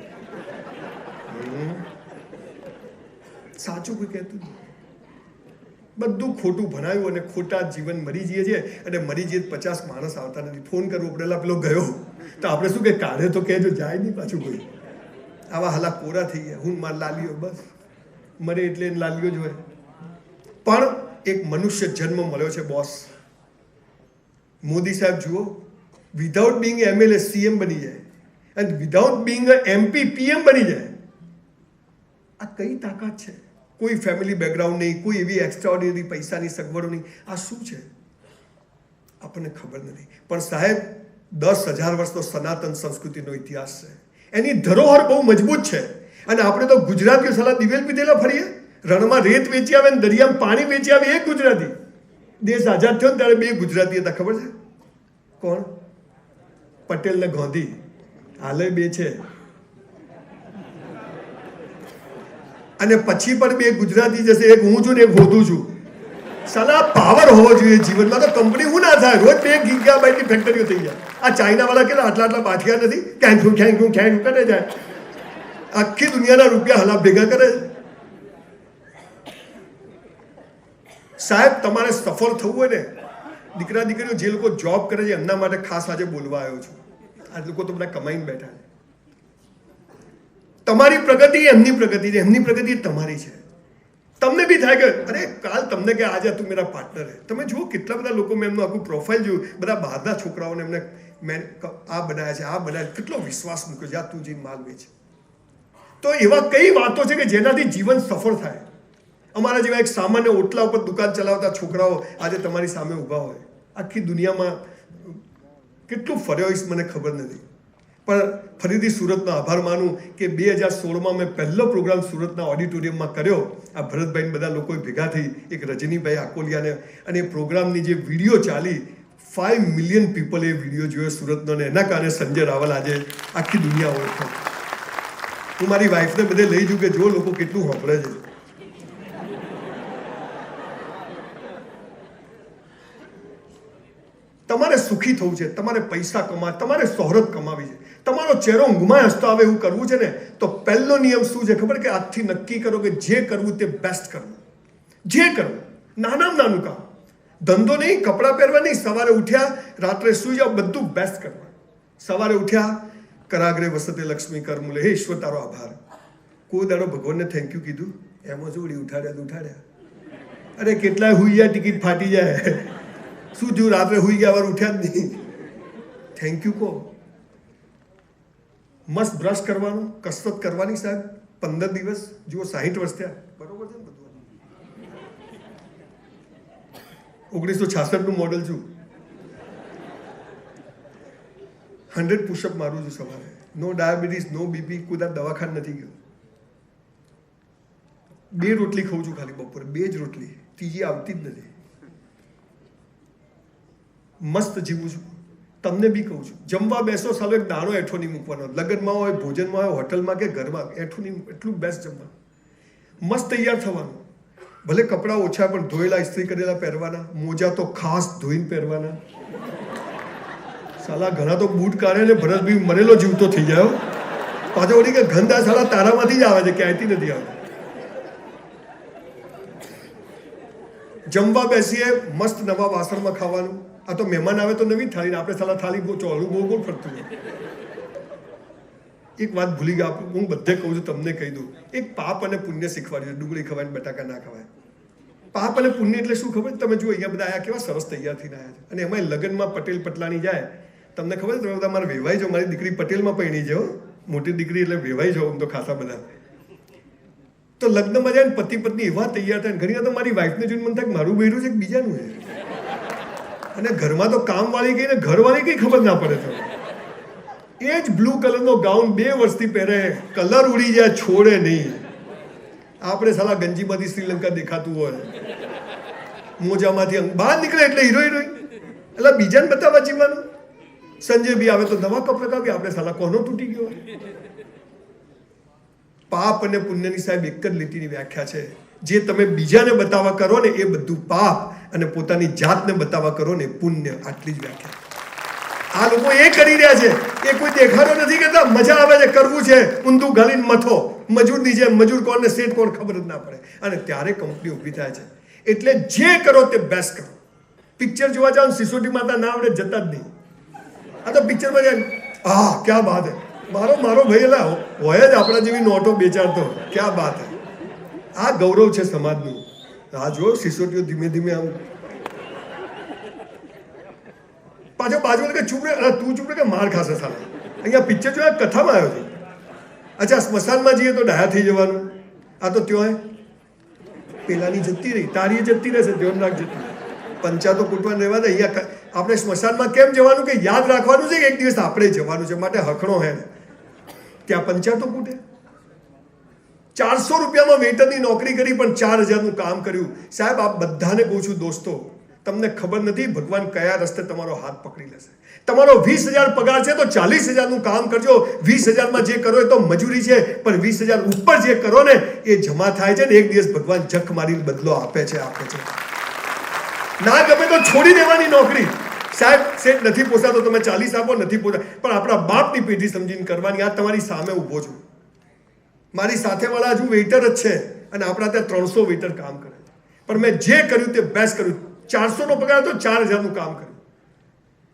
સાચું કોઈ કહેતું બધું ખોટું ભણાવ્યું અને ખોટા જીવન મરી જઈએ છીએ. અને મરી જઈએ 50 માણસ આવતા નથી. ફોન કરવો પડેલા પેલો ગયો તો આપણે શું કે કાઢે તો કહેજો, જાય નહીં પાછું કોઈ. આવા હાલા કોરા થઈ ગયા. હું માર લાલીઓ, બસ મરે એટલે લાલીઓ જ હોય. પણ એક મનુષ્ય જન્મ મળ્યો છે બોસ, મોદી સાહેબ જુઓ, વિધાઉટ બિંગ MLA CM બની જાય અને વિધાઉટ બિંગ MP PM બની જાય. આ કઈ તાકાત છે? કોઈ ફેમિલી બેકગ્રાઉન્ડ નહીં, કોઈ એવી એક્સ્ટ્રાઓર્ડિનરી પૈસાની સગવડો નહીં. આ શું છે આપણને ખબર નથી. પણ સાહેબ 10,000 વર્ષનો સનાતન સંસ્કૃતિનો ઇતિહાસ છે. એની ધરોહર બહુ મજબૂત છે. અને આપણે તો ગુજરાતીઓ સલા દિવેલ પીધેલા ફરીએ. રણમાં રેત વેચી આવે ને દરિયામાં પાણી વેચી આવે એક ગુજરાતી. દેશ આઝાદ થયો ને ત્યારે 2 ગુજરાતી હતા, ખબર છે કોણ? પટેલ ને ગાંધી. હાલે 2 છે. અને પછી પણ 2 ગુજરાતી જશે, એક હું છું ને એક હોતું છું. સાલા પાવર હોવો જોઈએ જીવનમાં. તો કંપની હું ના થાય, રોજ 2 ગીગાબાઇટની ફેક્ટરીઓ થઈ જાય. આ ચાઇનાવાળા કેટલા આટલા બાઠિયા નથી, ક્યાં કરે જાય, આખી દુનિયાના રૂપિયા હલા ભેગા કરે છે. સાહેબ તમારે સફળ થવું હોય ને, દીકરા દીકરીઓ જે લોકો જોબ કરે છે એમના માટે ખાસ આજે બોલવા આવ્યો છું. આ લોકો તો બધા કમાઈને બેઠા છે. તમારી પ્રગતિ એમની પ્રગતિ છે, એમની પ્રગતિ તમારી છે. તમને બી થાય કે અરે કાલ તમને કે આજે તું મેરા પાર્ટનર હે. તમે જુઓ કેટલા બધા લોકો, મેં એમનું આખું પ્રોફાઇલ જોયું, બધા બહારના છોકરાઓને એમને મેં આ બનાવ્યા છે, આ બનાવ્યા, કેટલો વિશ્વાસ મૂક્યો, જ્યાં તું જઈને માલ વેચ. તો એવા કઈ વાતો છે કે જેનાથી જીવન સફળ થાય. અમારા જેવા એક સામાન્ય ઓટલા ઉપર દુકાન ચલાવતા છોકરાઓ આજે તમારી સામે ઊભા હોય. આખી દુનિયામાં કેટલું ફર્યો હોઈશ મને ખબર નથી. પણ ફરીથી સુરતનો આભાર માનું કે 2016માં મેં પહેલો પ્રોગ્રામ સુરતના ઓડિટોરિયમમાં કર્યો. આ ભરતભાઈ બધા લોકોએ ભેગા થઈ, એક રજનીભાઈ આકોલિયાને, અને એ પ્રોગ્રામની જે વિડીયો ચાલી, 5 મિલિયન પીપલ એ વિડીયો જોયો સુરતનો. ને એના કારણે સંજય રાવલ આજે આખી દુનિયા ઓળખે. હું મારી વાઈફને બધે લઈ જઉં કે જો લોકો કેટલું હોંભળે છે. તમારે સુખી થવું છે, તમારે પૈસા કમાવા, તમારે શોહરત કમાવી છે, તમારો ચહેરો ઊંઘમાં હસતો આવે એવું કરવું છે ને, તો પહેલો નિયમ શું છે ખબર? કે આજથી નક્કી કરો કે જે કરવું તે બેસ્ટ કરવું. જે કરવું, નાનામાં નાનું કામ, ધંધો નહીં, કપડાં પહેરવા નહીં, સવારે ઉઠ્યા રાત્રે સુઈ જાઓ, બધું બેસ્ટ કરવા. સવારે ઉઠ્યા, કરાગ્રે વસતે લક્ષ્મી કર મૂલે, હે ઈશ્વર તારો આભાર. કોઈ દાડો ભગવાનને થેન્ક યુ કીધું? એમાં શું ઉઠાડ્યા. અરે કેટલાય હુઈ જાય, ટિકિટ ફાટી જાય. શું થયું? રાત્રે હુઈ ગયા, વાર ઉઠ્યા જ નહીં. થેન્ક યુ કહો. મસ્ત બ્રશ કરવાનું, કસરત કરવાની સાહેબ. 15 દિવસ જુઓ, 60 વર્ષ થયા, બરોબર છે ને બધું? 1966નું મોડલ છું. 100 પુશઅપ મારું છું સવારે. નો ડાયાબિટીસ, નો બીપી, કોઈ દવાખાન નથી ગયો. 2 રોટલી ખાઉં છું ખાલી બપોરે, 2 જ રોટલી, ત્રીજી આવતી જ નથી. મસ્ત જીવું છું. તમને બી કહું છું, જમવા બેસો સાલો એક દાણો એઠો નહીં મૂકવાનો. લગ્નમાં હોય, ભોજનમાં હોય, હોટલમાં કે ઘરમાં, એઠું નહીં, એટલું બેસ્ટ જમવાનું. મસ્ત તૈયાર થવાનું. ભલે કપડાં ઓછા પણ ધોયેલા ઇસ્ત્રી કરેલા પહેરવાના. મોજા તો ખાસ ધોઈને પહેરવાના. સાલા ઘણા તો બૂટ કાઢે ને ભરતભાઈ મરેલો જીવતો થઈ જાય. પાછો વળી કે ગંદા સાલા તારામાંથી જ આવે છે, ક્યાંયથી નથી આવતા. જમવા બેસીએ, મસ્ત નવા વાસણમાં ખાવાનું. આ તો મહેમાન આવે તો નવી થાળી, આપણે સાલા થાળી ચોલું ગોળ ફરતું હોય. એક વાત ભૂલી ગયા, હું બધે કહું છું, તમને કહી દઉં. એક પાપ અને પુણ્ય શીખવાડ્યું. ડુંગળી ખવાય, બટાકા ના ખવાય. પાપ અને પુણ્ય એટલે શું ખબર? તમે જુઓ અહીંયા બધા આયા કેવા સરસ તૈયાર થઈને આવ્યા છે. અને એમાં લગ્નમાં પટેલ પટલાની જાય. તમને ખબર છે? તમે બધા મારે વેવાઈ જાઓ. મારી દીકરી પટેલમાં પરણી છે, મોટી દીકરી, એટલે વેવાઈ જાઓ તો ખાસા બધા. તો લગ્નમાં જાય ને પતિ પત્ની એવા તૈયાર થાય. ઘણી વાર તો મારી વાઈફને જોઈને મને થાય મારું બહેરું છે કે બીજાનું છે. અને ઘરમાં તો કામવાળી ગઈ ને ઘરવાળી કઈ ખબર ના પડે. તો એ જ બ્લુ કલરનો ગાઉન 2 વર્ષથી પહેરે, કલર ઉડી જાય, છોડે નહીં. આપણે સાલા ગંજીમાંથી શ્રીલંકા દેખાતું હોય, મોજામાંથી બહાર નીકળે એટલે હીરો હિરોઈન, એટલે બીજાને બતાવવા જીવવાનું. સંજય બી આવે તો નવા કપડા કાપી, આપણે સાલા કોનો તૂટી ગયો. પાપ અને પુણ્યની સાહેબ એક જ લીટીની વ્યાખ્યા છે. જે તમે બીજાને બતાવવા કરો ને એ બધું પાપ, અને પોતાની જાતને બતાવવા કરો ને પુણ્ય. આટલી જ વ્યાખ્યા આ લોકો એ કરી રહ્યા છે. એ કોઈ દેખાડો નથી કરતા, મજા આવે છે, કરવું છે, ઊંધું ગાલીને મથો. મજૂરની જેમ, મજૂર કોણ ને શેઠ કોણ ખબર જ ના પડે. અને ત્યારે કંપની ઊભી થાય છે. એટલે જે કરો તે બેસ્ટ કરો. પિક્ચર જોવા જાઓ, સિસોટી માતા ના આવડે જતા જ નહીં. આ તો પિક્ચરમાં જાય, હા ક્યાં બાત હે, મારો ભાઈ એલા હોય જ આપણા જેવી નોટો બેચાડતો, ક્યાં બાત હે. આ ગૌરવ છે સમાજનું. આ જો સિસોટીઓ ધીમે ધીમે આમ પાછો બાજુ કે ચૂપ રે, તું ચૂપ રે કે માર ખાશે સાલા. અહીંયા પિક્ચર જોયા, કથામાં આવ્યો છે. અચ્છા, સ્મશાનમાં જઈએ તો ડાયા થઈ જવાનું. આ તો ત્યાં પેલાની જતી રહી, તારી જતી રહેશે, ધ્યાન રાખજે. પંચાતો કૂટવાનું રહેવા દે. અહીંયા આપણે સ્મશાનમાં કેમ જવાનું કે યાદ રાખવાનું છે કે એક દિવસ આપણે જવાનું છે, માટે હખણો હે. ત્યાં પંચાતો કૂટે. 400 રૂપિયામાં વેઇટરની નોકરી કરી પણ 4000નું કામ કર્યું. સાહેબ, આપ બધાને કહું છું દોસ્તો, તમને ખબર નથી ભગવાન કયા રસ્તે તમારો હાથ પકડી લેશે. તમારો 20,000 પગાર છે તો 40,000નું કામ કરજો. 20,000માં જે કરો એ તો મજૂરી છે, પણ 20,000 ઉપર જે કરો ને એ જમા થાય છે ને એક દિવસ ભગવાન જખ મારીને બદલો આપે છે. ના ગમે તો છોડી દેવાની નોકરી. સાહેબ, સેટ નથી પોસાતો, તમે 40 આપો, નથી પોસાતો, પણ આપણા બાપની પેઢી સમજીને કરવાની. આ તમારી સામે ઊભો છું. મારી સાથેવાળા હજુ વેઇટર જ છે અને આપણા ત્યાં 300 વેઇટર કામ કરે છે, પણ મેં જે કર્યું તે બેસ્ટ કર્યું. 400નો પગાર તો 4000નું કામ કર્યું.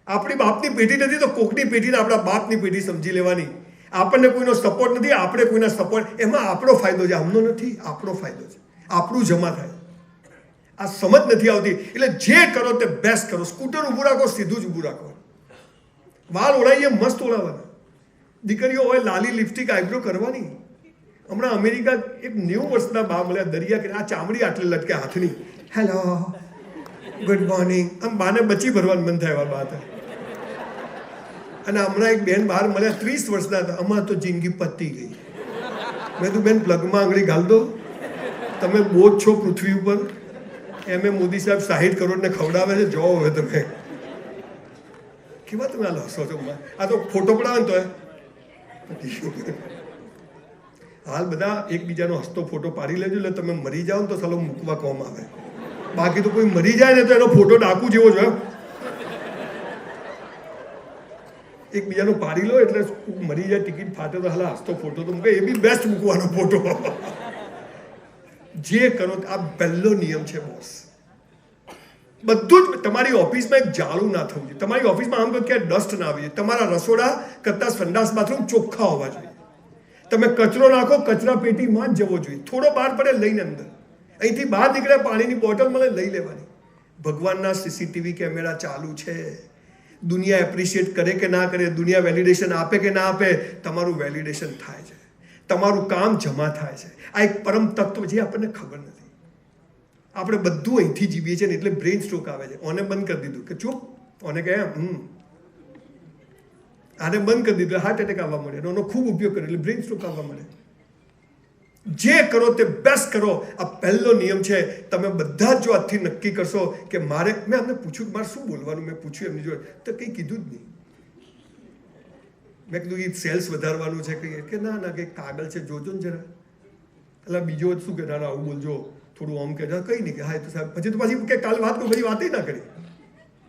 આપણી બાપની પેઢી નથી તો કોકની પેઢીને આપણા બાપની પેઢી સમજી લેવાની. આપણને કોઈનો સપોર્ટ નથી, આપણે કોઈના સપોર્ટ, એમાં આપણો ફાયદો છે, આમનો નથી. આપણો ફાયદો છે, આપણું જમા થાય. આ સમજ નથી આવતી. એટલે જે કરો તે બેસ્ટ કરો. સ્કૂટર ઊભું રાખો, સીધું જ ઊભું રાખો. વાળ ઓળાઈએ મસ્ત ઓળાવવાના. દીકરીઓ હોય લાલી લિપસ્ટિક આઈબ્રો કરવાની. હમણાં અમેરિકા એક 90 વર્ષના બા મળ્યા, દરિયા કે આ ચામડી આટલી લટકે હાથની. Hello, good morning. આમ બાને બચી ભરવાનું મન થાય એવા બા હતા. અને હમણાં એક બેન બહાર મળ્યા 30 વર્ષના હતા. અમાર તો જિંદગી પતી ગઈ. મેં તું બેન પ્લગમાં આંગળી ઘાલ દો, તમે બોજ છો પૃથ્વી ઉપર. એમ મોદી સાહેબ 60 કરોડને ખવડાવે છે, જો હવે તમે કેવા તમે આ હસો છો. આ તો ફોટો પડાવે ને તો હાલ બધા એકબીજાનો હસતો ફોટો પાડી લેજો, એટલે તમે મરી જાઓ ને તો સાલો મૂકવા કોમ આવે. બાકી તો કોઈ મરી જાય ને તો એનો ફોટો ડાકુ જેવો છે. એકબીજાનો પાડી લો એટલે મરી જાય, ટિકિટ ફાટે તો હાલ હસતો ફોટો તો મૂકે, એ બી બેસ્ટ મૂકવાનો ફોટો. જે કરો આ પહેલો નિયમ છે બોસ. બધું જ તમારી ઓફિસમાં એક જાળું ના થવું જોઈએ. તમારી ઓફિસમાં આમ ક્યાંય ડસ્ટ ના આવી જોઈએ. તમારા રસોડા કરતા સંડાસ બાથરૂમ ચોખ્ખા હોવા જોઈએ. તમે કચરો નાખો, કચરા પેટીમાં જ જવો જોઈએ. થોડો બહાર પડે લઈને અંદર. અહીંથી બહાર નીકળે પાણીની બોટલ મળે લઈ લેવાની. ભગવાનના CCTV કેમેરા ચાલુ છે. દુનિયા એપ્રિશિએટ કરે કે ના કરે, દુનિયા વેલિડેશન આપે કે ના આપે, તમારું વેલિડેશન થાય છે, તમારું કામ જમા થાય છે. આ એક પરમ તત્વ જે આપણને ખબર નથી. આપણે બધું અહીંથી જીવીએ છીએ ને એટલે બ્રેઇન સ્ટ્રોક આવે છે. ઓને બંધ કરી દીધું કે ચૂપ, ઓને કહે આને બંધ કરી દીધું, હાર્ટ એટેક આવવા મળે. એનો ખૂબ ઉપયોગ કરે એટલે બ્રેઇન સ્ટ્રોક આવવા મળે. જે કરો તે બેસ્ટ કરો. આ પહેલો નિયમ છે. તમે બધા જ જો આજથી નક્કી કરશો કે મારે, મેં અમને પૂછ્યું મારે શું બોલવાનું, મેં પૂછ્યું એમની જોડે તો કંઈ કીધું જ નહીં. મેં કીધું એ સેલ્સ વધારવાનું છે કે ના ના કે કાગળ છે જોજો ને જરા. એટલે બીજો શું કે ના ના આવું બોલજો, થોડું આમ કે કંઈ નહીં કે હા તો સાહેબ. પછી તો પાછી કે કાલ વાત કરું, પછી વાત ના કરી.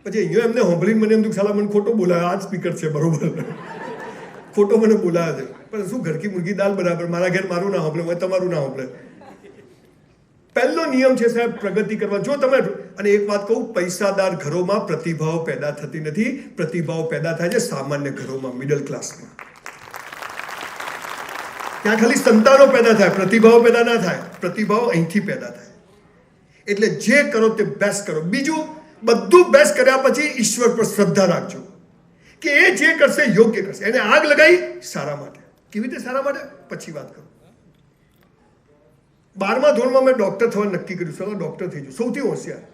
પછી અહીંયા એમને સાંભળીને મને એમ થયું સાલા મને ખોટો બોલાવે. આ જ સ્પીકર છે બરોબર, ખોટો મને બોલાવે છે. પણ શું ઘર કી મુર્ગી દાલ બરાબર. મારા ઘેર મારું ના સાંભળે, તમારું ના સાંભળે. પહેલો નિયમ છે સાહેબ પ્રગતિ કરવા. જો તમે, અને એક વાત કહું, પૈસાદાર ઘરોમાં પ્રતિભાઓ પેદા થતી નથી. પ્રતિભાઓ પેદા થાય છે સામાન્ય ઘરોમાં, મિડલ ક્લાસમાં. ત્યાં ખાલી સંતાનો પેદા થાય, પ્રતિભાઓ પેદા ના થાય. પ્રતિભાઓ અહીંથી પેદા થાય. એટલે જે કરો તે બેસ્ટ કરો. બીજું, બધું બેસ્ટ કર્યા પછી ઈશ્વર પર શ્રદ્ધા રાખજો કે એ જે કરશે યોગ્ય કરશે. એને આગ લગાવી સારા માટે. કેવી રીતે સારા માટે પછી વાત કરું. 12મા ધોરણમાં મેં ડૉક્ટર થવાનું નક્કી કર્યું. ચાલો ડૉક્ટર થઈ ગયું, સૌથી હોશિયાર.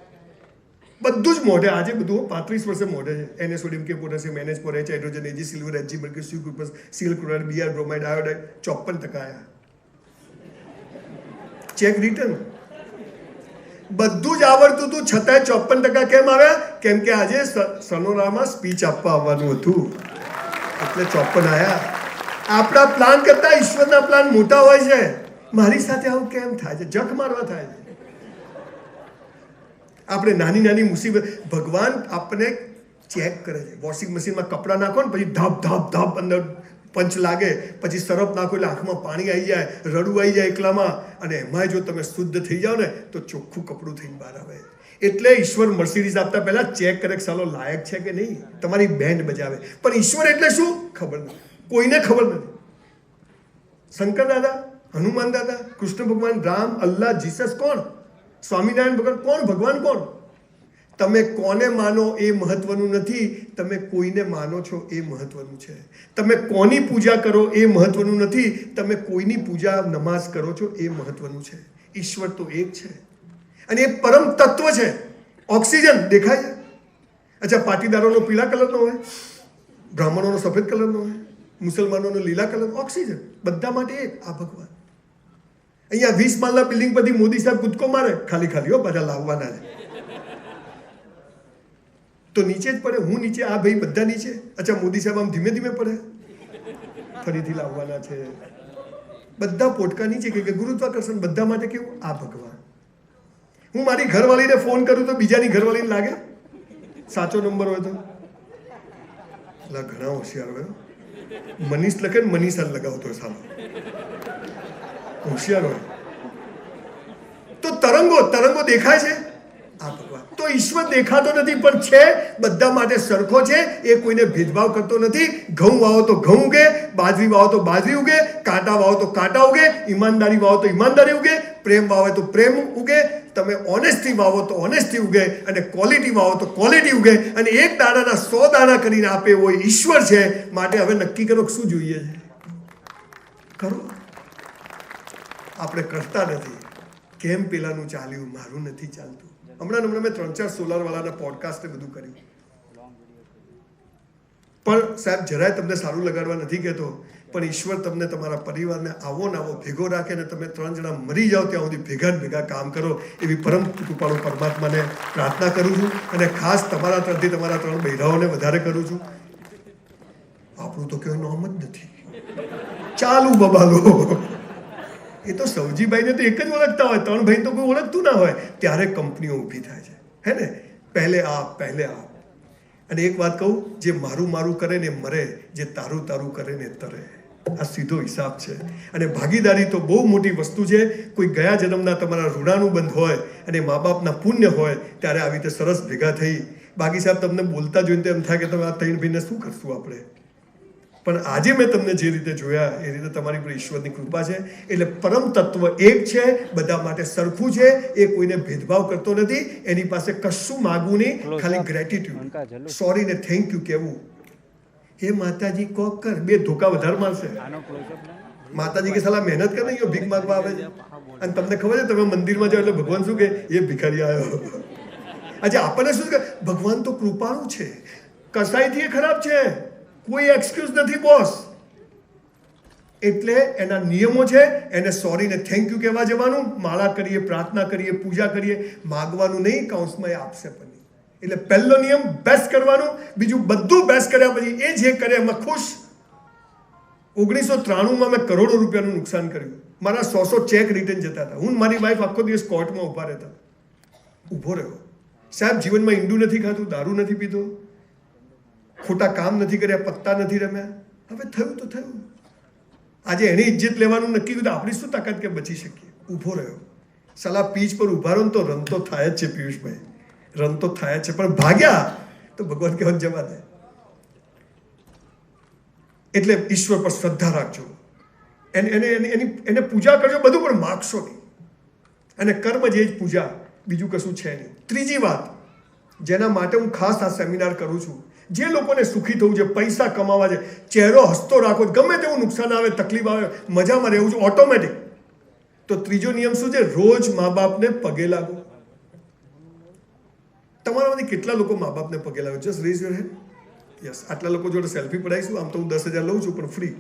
બધું જ મોઢે, આજે બધું 35 વર્ષે મોઢે છે. NaSodium કે પોટેશિયમ, NH પર H hydrogen, Ag silver, Hg mercury, C groups, Cl chloride, Br bromide, iodide 54% આવ્યા. ચેક રિટર્ન બધું જ આવડતું હતું છતાંય 54% કેમ આવ્યા? કેમ કે આજે સનોરામાં સ્પીચ આપવા આવવાનું હતું એટલે 54 આવ્યા. આપણા પ્લાન કરતા ઈશ્વરના પ્લાન મોટા હોય છે. મારી સાથે આવું કેમ થાય છે? જખ મારવા થાય છે. આપણે નાની નાની મુસીબત, ભગવાન આપણને ચેક કરે છે. વોશિંગ મશીનમાં કપડાં નાખો ને પછી ધાપ ધાપ ધાપ અંદર પંચ લાગે, પછી સરફ નાખો એટલે આંખમાં પાણી આવી જાય, રડું આવી જાય એકલામાં. અને એમાં જો તમે શુદ્ધ થઈ જાઓ ને તો ચોખ્ખું કપડું થઈને બહાર આવે. એટલે ઈશ્વર મર્સિડીઝ આપતા પહેલા ચેક કરે કે સાલો લાયક છે કે નહીં. તમારી બેન્ડ બજાવે. પણ ઈશ્વર એટલે શું ખબર નથી, કોઈને ખબર નથી. શંકર દાદા, હનુમાન દાદા, કૃષ્ણ ભગવાન, રામ, અલ્લાહ, જીસસ કોણ? સ્વામિનારાયણ ભગવાન કોણ? ભગવાન કોણ? તમે કોને માનો એ મહત્વનું નથી, તમે કોઈને માનો છો એ મહત્વનું છે. તમે કોની પૂજા કરો એ મહત્વનું નથી, તમે કોઈની પૂજા નમાઝ કરો છો એ મહત્વનું છે. ઈશ્વર તો એક છે અને એ પરમ તત્વ છે. ઓક્સિજન દેખાય છે. અચ્છા, પાટીદારોનો પીળા કલરનો હોય, બ્રાહ્મણોનો સફેદ કલરનો હોય, મુસલમાનોનો લીલા કલર. ઓક્સિજન બધા માટે એક. આ ભગવાન અહીંયા 20 માળના બિલ્ડિંગ પરથી મોદી સાહેબ કૂદકો મારે, ખાલી ખાલી બધા લાવવાના છે તો નીચે જ પડે. હું નીચે, આ ભાઈ બધા નીચે. અચ્છા, મોદી સાહેબ આમ ધીમે ધીમે પડે, ફરીથી લાવવાના છે. બધા પોટકા નીચે કે ગુરુત્વાકર્ષણ બધા માટે કેવું? આ ભગવાન. હું મારી ઘરવાળીને ફોન કરું તો બીજાની ઘરવાળીને લાગે સાચો નંબર હોય તો? ઘણા હોશિયાર હોય. મનીષ લખે ને મનીષા લગાવતો હોય, સાલો હોશિયાર હોય. તો તરંગો દેખાય છે. આ ભગવાન તો ઈશ્વર દેખાતો નથી પણ છે, બધા માટે સરખો છે. એ કોઈને ભેદભાવ કરતો નથી. ઘઉં વાવો તો ઘઉં ઉગે, બાજરી વાવો તો બાજરી ઉગે, કાંટા વાવો તો કાંટા ઉગે, ઈમાનદારી વાવો તો ઈમાનદારી ઉગે, પ્રેમ વાવે તો પ્રેમ ઉગે, તમે ઓનેસ્ટી વાવો તો ઓનેસ્ટી ઉગે, અને ક્વોલિટી વાવો તો ક્વોલિટી ઉગે. અને એક દાણાના 100 દાણા કરીને આપે એવો ઈશ્વર છે. માટે હવે નક્કી કરો શું જોઈએ છે, કરો. આપણે કરતા નથી. કેમ પેલાનું ચાલ્યું, મારું નથી ચાલતું. હમણાં મેં 3-4 સોલાર વાળાના પોડકાસ્ટ બધું કર્યું, પણ સાહેબ જરાય તમને સારું લગાડવા નથી કહેતો, પણ ઈશ્વર તમને તમારા પરિવારને આવો ને આવો ભેગો રાખે ને તમે 3 જણા મરી જાઓ ત્યાં સુધી ભેગા ને ભેગા કામ કરો, એવી પરમ કૃપાળુ પરમાત્માને પ્રાર્થના કરું છું. અને ખાસ તમારા તરફથી તમારા 3 બૈરાઓને વધારે કરું છું. આપણું તો કોઈ નામ જ નથી. ચાલુ બબાલો. એ તો સવજીભાઈને તો એક જ ઓળખતા હોય, 3 ભાઈ તો કોઈ ઓળખતું ના હોય. ત્યારે કંપનીઓ ઊભી થાય છે, હે ને? પહેલે આપ. અને એક વાત કહું, જે મારું કરે ને મરે, જે તારું કરે ને તરે. આ સીધો હિસાબ છે. અને ભાગીદારી તો બહુ મોટી વસ્તુ છે. કોઈ ગયા જન્મના તમારા ઋણાનુબંધ હોય અને મા બાપના પુણ્ય હોય ત્યારે આવી રીતે સરસ ભેગા થઈ. બાકી સાહેબ તમને બોલતા જોઈને એમ થાય કે તમે આ 3 ભાઈને શું કરશું આપણે. પણ આજે મેં તમને જે રીતે જોયા એ રીતે તમારી પર ઈશ્વરની કૃપા છે. એટલે પરમ તત્વ એક છે, બધા માટે સરખું છે. એ કોઈને ભેદભાવ કરતો નથી. એની પાસે કશું માગવું નહીં, ખાલી ગ્રેટિટ્યુડ, સોરી ને થેન્ક યુ કહેવું. હે માતાજી કોક કર, 2 ધોકા વધારે મારશે. માતાજી કે સાલા મહેનત કરે ને, ભીખ માંગવા આવે છે. અને તમને ખબર છે, તમે મંદિરમાં જાઓ એટલે ભગવાન શું કે? એ ભિખારી આવ્યો. આજે આપણને શું કે ભગવાન તો કૃપાળુ છે, કસાઈથી એ ખરાબ છે, કોઈ એક્સક્યુઝ નથી બોસ. એટલે એના નિયમો છે. એને સોરી ને થેન્ક યુ કહેવા જવાનું, માળા કરીએ, પ્રાર્થના કરીએ, પૂજા કરીએ, માગવાનું નહીં, કાઉન્સમાં એ આપશે પણ નહીં. એટલે પહેલો નિયમ બેસ્ટ કરવાનું. બીજું બધું બેસ્ટ કર્યા પછી એ જે કરે એમાં ખુશ. 1993માં મેં કરોડો રૂપિયાનું નુકસાન કર્યું. મારા 100 ચેક રિટર્ન જતા હતા. હું મારી વાઈફ આખો દિવસ કોર્ટમાં ઊભા રહેતા. ઊભો રહ્યો. સાહેબ જીવનમાં ઈંડું નથી ખાધું, દારૂ નથી પીધો, ખોટા કામ નથી કર્યા, પત્તા નથી રમ્યા. હવે થયું તો થયું. આજે એની ઇજ્જત લેવાનું નક્કી કર્યું. આપણી શું તાકાત કે બચી શકીએ? ઊભો રહ્યો. સલાહ પીચ પર ઊભા રહો તો રન તો થાય જ છે પિયુષભાઈ, રન તો થાય જ છે. પણ ભાગ્યા તો ભગવાન કહેવા જવા દે. એટલે ઈશ્વર પર શ્રદ્ધા રાખજો, એને પૂજા કરજો, બધું પણ માગશો નહીં. અને કર્મ જે જ પૂજા, બીજું કશું છે નહીં. ત્રીજી વાત જેના માટે હું ખાસ આ સેમિનાર કરું છું, જે લોકોને સુખી થવું છે, પૈસા કમાવા છે, ચહેરો હસતો રાખો, ગમે તેવું નુકસાન આવે, તકલીફ આવે, મજામાં રહેવું છે ઓટોમેટિક. તો ત્રીજો નિયમ શું છે? રોજ મા બાપને પગે લાગો. તમારામાંથી કેટલા લોકો મા બાપને પગે લાગો? Just rays your hand. Yes. આટલા લોકો જોડે સેલ્ફી પડાવીશું. આમ તો હું 10,000 લઉં છું પણ ફ્રી.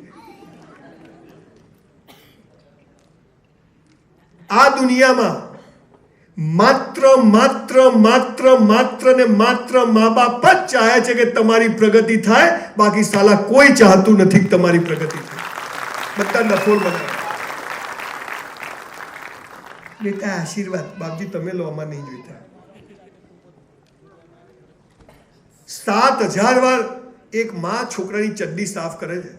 આ દુનિયામાં માત્ર ને માત્ર મા બાપ જ ચાહે છે કે તમારી પ્રગતિ થાય. બાકી સાલા કોઈ ચાહતું નથી કે તમારી પ્રગતિ થાય. બધા નફોડ બનાવે. બેટા આશીર્વાદ બાપજી તમે લો, આમાં નહીં જોઈતા. 7,000 વાર એક માં છોકરાની ચડ્ડી સાફ કરે છે.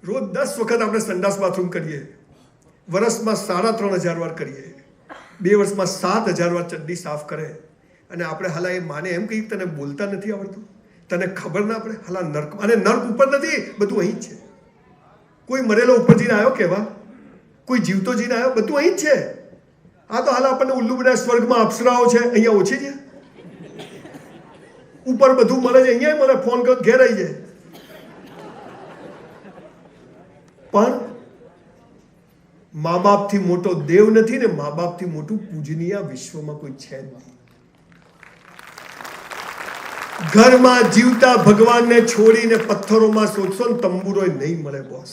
રોજ 10 વખત આપણે સંડાસ બાથરૂમ કરીએ. વર્ષમાં 3,500 વાર કરીએ. 2 વર્ષમાં 7,000 વાર ચડ્ડી સાફ કરે. અને આપણે હાલા એ માને એમ કહીએ તને બોલતા નથી આવડતું, તને ખબર ના પડે. હાલા નર્ક, અને નર્ક ઉપર નથી, બધું અહીં જ છે. કોઈ મરેલો ઉપર જઈને આવ્યો કેવા? કોઈ જીવતો જીને આવ્યો? બધું અહીં જ છે. આ તો હાલ આપણને ઉલ્લુ બધા સ્વર્ગમાં અપ્સરાઓ છે, અહીંયા ઓછી છે. ઉપર બધું મળે છે, અહીંયા મને ફોન કરો ઘેર આવી જાય. પણ મા બાપથી મોટો દેવ નથી ને મા બાપથી મોટું પૂજનીય વિશ્વમાં કોઈ છે જ નહીં. ઘરમાં જીવતા ભગવાનને છોડીને પથ્થરોમાં શોધશો ને તંબુરો નહીં મળે બોસ.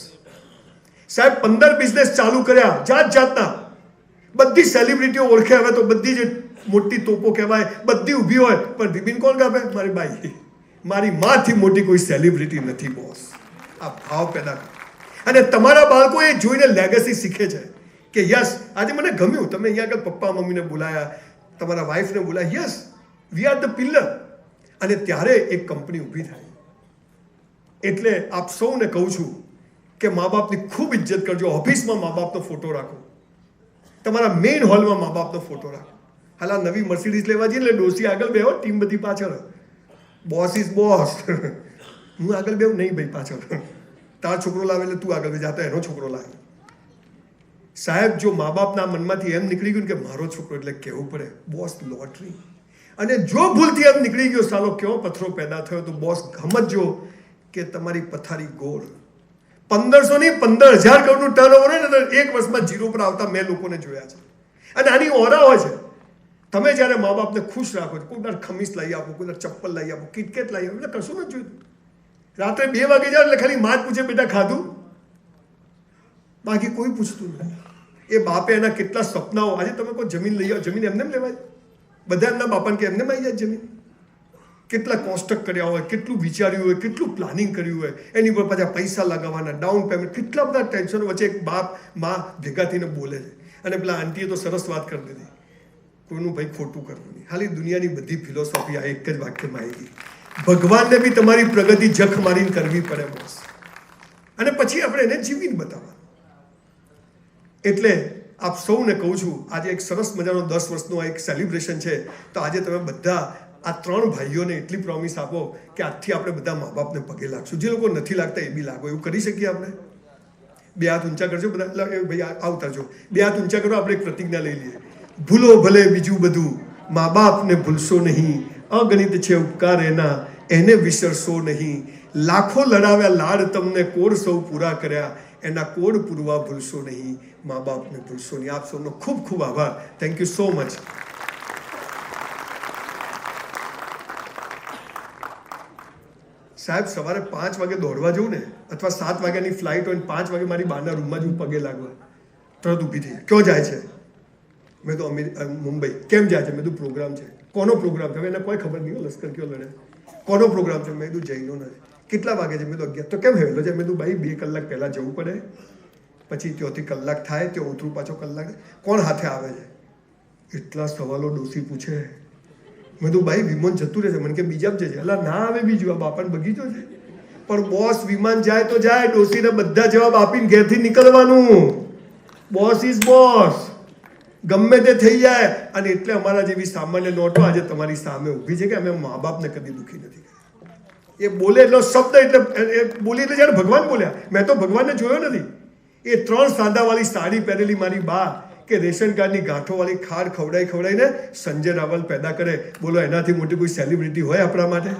સાહેબ 15 બિઝનેસ ચાલુ કર્યા જાત જાતના. બધી સેલિબ્રિટીઓ ઓળખે હવે તો, બધી જે મોટી તોપો કહેવાય બધી ઊભી હોય, પણ રિબિન કોણ કાપે? મારી બાઈ. મારી માથી મોટી કોઈ સેલિબ્રિટી નથી બોસ. આ ભાવ પેદા કરો અને તમારા બાળકો એ જોઈને લેગસી શીખે છે કે યસ આજે મને ગમ્યું, તમે અહીંયા આગળ પપ્પા મમ્મીને બોલાયા, તમારા વાઈફને બોલાયા, yes we are the pillar. અને ત્યારે એક કંપની ઊભી થાય. એટલે આપ સૌને કહું છું કે મા બાપની ખૂબ ઇજ્જત કરજો. ઓફિસમાં મા બાપનો ફોટો રાખો, તમારા મેઇન હોલમાં મા બાપનો ફોટો રાખો. હાલ આ નવી મર્સિડીઝ લેવા જઈએ એટલે ડોસી આગળ બેહો, ટીમ બધી પાછળ. Boss is boss. હું આગળ બેહું નહીં ભાઈ, પાછળ. તારો છોકરો લાવે એટલે તું આગળ જાતો એનો છોકરો લાવે. સાહેબ જો મા બાપના મનમાંથી એમ નીકળી ગયું કે મારો છોકરો એટલે કહેવું પડે બોસ લોટરી. અને જો ભૂલથી એમ નીકળી ગયો સાલો કેવો પથ્થરો પેદા થયો, તો બોસ સમજજો કે તમારી પથારી ગોળ. 1500 નહીં 15,000 કરોડનું ટર્નઓવર હોય ને તો એક વર્ષમાં જીરો પર આવતા મેં લોકોને જોયા છે. અને આની ઓરા હોય છે. તમે જ્યારે મા બાપને ખુશ રાખો છો, કોઈ ખમીસ લઈ આપો, કોઈ ચપ્પલ લઈ આપો, કિટકેટ લઈ આપો, એટલે કશું નથી જોયું. રાત્રે 2 વાગે જાઓ એટલે ખાલી માં જ પૂછે બેટા ખાધું, બાકી કોઈ પૂછતું નહીં. એ બાપે એના કેટલા સપનાઓ. આજે તમે કોઈ જમીન લઈ આવો, જમીન એમને લેવાય? બધા એમના બાપાને કે એમને આવી જાય જમીન? કેટલા કોન્સ્ટ્રક્ટ કર્યા હોય, કેટલું વિચાર્યું હોય, કેટલું પ્લાનિંગ કર્યું હોય, એની પર પાછા પૈસા લગાવવાના, ડાઉન પેમેન્ટ, કેટલા બધા ટેન્શનો વચ્ચે એક બાપ માં ભેગા થઈને બોલે છે. અને પેલા આંટીએ તો સરસ વાત કરી દીધી, કોઈનું ભાઈ ખોટું કરવું નહીં. ખાલી દુનિયાની બધી ફિલોસોફી આ એક જ વાક્યમાં આવી ગઈ. ભગવાનને બી તમારી પ્રગતિ જખ મારીને કરવી પડે બસ. અને પછી આપણે એને જીવીને બતાવવાનું. એટલે આપ સૌને કહું છું, આજે એક સરસ મજાનો 10 વર્ષનો એક સેલિબ્રેશન છે. તો આજે તમે બધા આ 3 ભાઈઓને એટલી પ્રોમિસ આપો કે આજથી આપણે બધા મા બાપને પગે લાગશું. જે લોકો નથી લાગતા એ બી લાગો. એવું કરી શકીએ આપણે? 2 હાથ ઊંચા કરજો બધા. ભાઈ આવતારજો, 2 હાથ ઊંચા કરો. આપણે એક પ્રતિજ્ઞા લઈ લઈએ. ભૂલો ભલે બીજું બધું, મા બાપને ભૂલશો નહીં. અગણિત છે ઉપકાર એના, એને વિસરશો નહીં. લાખો લડાવ્યા લાડ તમને, કોડ સૌ પૂરા કર્યા, એના કોડ પૂરવા ભૂલશો નહીં. મા બાપને ભૂલશો નહીં. આપ સૌનો ખૂબ ખૂબ આભાર. Thank you so much. સાહેબ સવારે 5 વાગે દોડવા જવું ને, અથવા 7 વાગ્યાની ફ્લાઇટ હોય, 5 વાગે મારી બહારના રૂમમાં જ હું પગે લાગવા, તરત ઊભી થઈ. ક્યાં જાય છે? મેં તો મુંબઈ. કેમ જાય છે? મેં તો પ્રોગ્રામ છે. કોનો પ્રોગ્રામ છે? એને કોઈ ખબર નહીં. લશ્કર કયો લડે? કોનો પ્રોગ્રામ છે? મેં કીધું જૈનો નથી. કેટલા વાગે છે? મેં તો 11. તો કેમ હેલો છે? મેં કીધું ભાઈ 2 કલાક પહેલા જવું પડે, પછી ત્યાંથી કલાક થાય, ત્યાં ઉતરું પાછો કલાક. કોણ હાથે આવે છે? એટલા સવાલો ડોસી પૂછે. મેં કીધું ભાઈ વિમાન જતું રહેશે. મને કે બીજા જ જશે. એટલે ના આવે બીજું, આ બાપાને બગીચો છે. પણ બોસ વિમાન જાય તો જાય, ડોસીને બધા જવાબ આપીને ઘેરથી નીકળવાનું. Boss is boss. ગમે તે થઈ જાય. અને એટલે અમારા જેવી સામાન્ય નોટો આજે તમારી સામે ઊભી છે કે અમે મા બાપને કદી દુઃખી નથી કર્યા. એ બોલે એટલો શબ્દ, એટલે એ બોલી એટલે જ્યારે ભગવાન બોલ્યા. મેં તો ભગવાનને જોયો નથી. એ 3 સાદાવાળી સાડી પહેરેલી મારી બા કે રેશન કાર્ડની ગાંઠોવાળી ખાડ ખવડાવીને સંજય રાવલ પેદા કરે. બોલો એનાથી મોટી કોઈ સેલિબ્રિટી હોય આપણા માટે?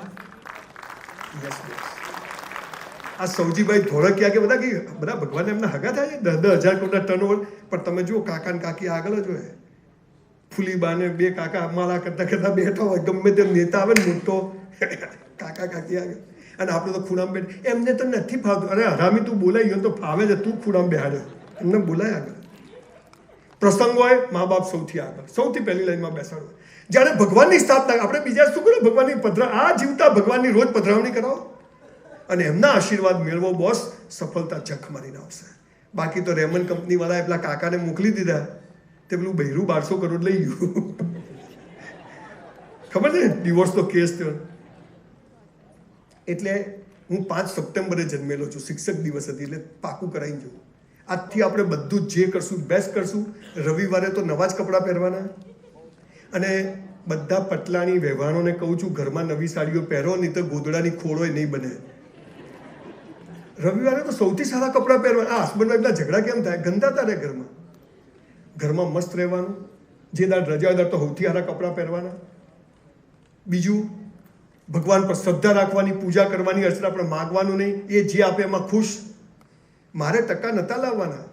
આ સૌજીભાઈ ધોળકિયા કે બધા ભગવાન એમના હગા થાય છે. 10,000 કરોડના ટર્નઓવર. પણ તમે જુઓ કાકા ને કાકી આગળ જ હોય. ફૂલીબાને 2 કાકા અમારા કરતા બેઠા હોય. ગમે તેમ નેતા આવે ને મોટો, કાકા કાકી આગળ. અને આપણે તો ખૂણામાં બેઠ. એમને તો નથી ફાવતું. અરે હરામી તું બોલાઈ ગયો તો ફાવે છે, તું ખૂણામાં બેહાડે. એમને બોલાય આગળ. પ્રસંગ હોય, મા બાપ સૌથી આગળ, સૌથી પહેલી લાઈનમાં બેસાડો. જ્યારે ભગવાનની સ્થાપના, આપણે બીજા શું કરો? ભગવાનની આ જીવતા ભગવાનની રોજ પધરાવણી કરાવો અને એમના આશીર્વાદ મેળવો. બોસ સફળતા જખ મારીને આવશે. બાકી તો રેમન કંપની વાળાએ પેલા કાકાને મોકલી દીધા, તે પેલું બૈરું 1200 કરોડ લઈ ગયું. ખબર છે? ડિવોર્સનો કેસ થયો. એટલે હું 5 સપ્ટેમ્બરે જન્મેલો છું. શિક્ષક દિવસ હતી એટલે પાકું કરાવી જવું. આજથી આપણે બધું જે કરશું બેસ્ટ કરશું. રવિવારે તો નવા જ કપડાં પહેરવાના. અને બધા પટલાની વ્યવહારોને કહું છું, ઘરમાં નવી સાડીઓ પહેરો, નહીં તો ગોદડાની ખોળોય નહીં બને. રવિવારે તો સૌથી સારા કપડાં પહેરવાના. આ હસબન્ડ વાઈફના ઝઘડા કેમ થાય? ગંદાતા રહે ઘરમાં. ઘરમાં મસ્ત રહેવાનું. જે દાડ રજા દાડ તો સૌથી સારા કપડાં પહેરવાના. બીજું, ભગવાન પર શ્રદ્ધા રાખવાની, પૂજા કરવાની, અર્ચના આપણે માગવાનું નહીં. એ જે આપે એમાં ખુશ. મારે ટકા નહોતા લાવવાના,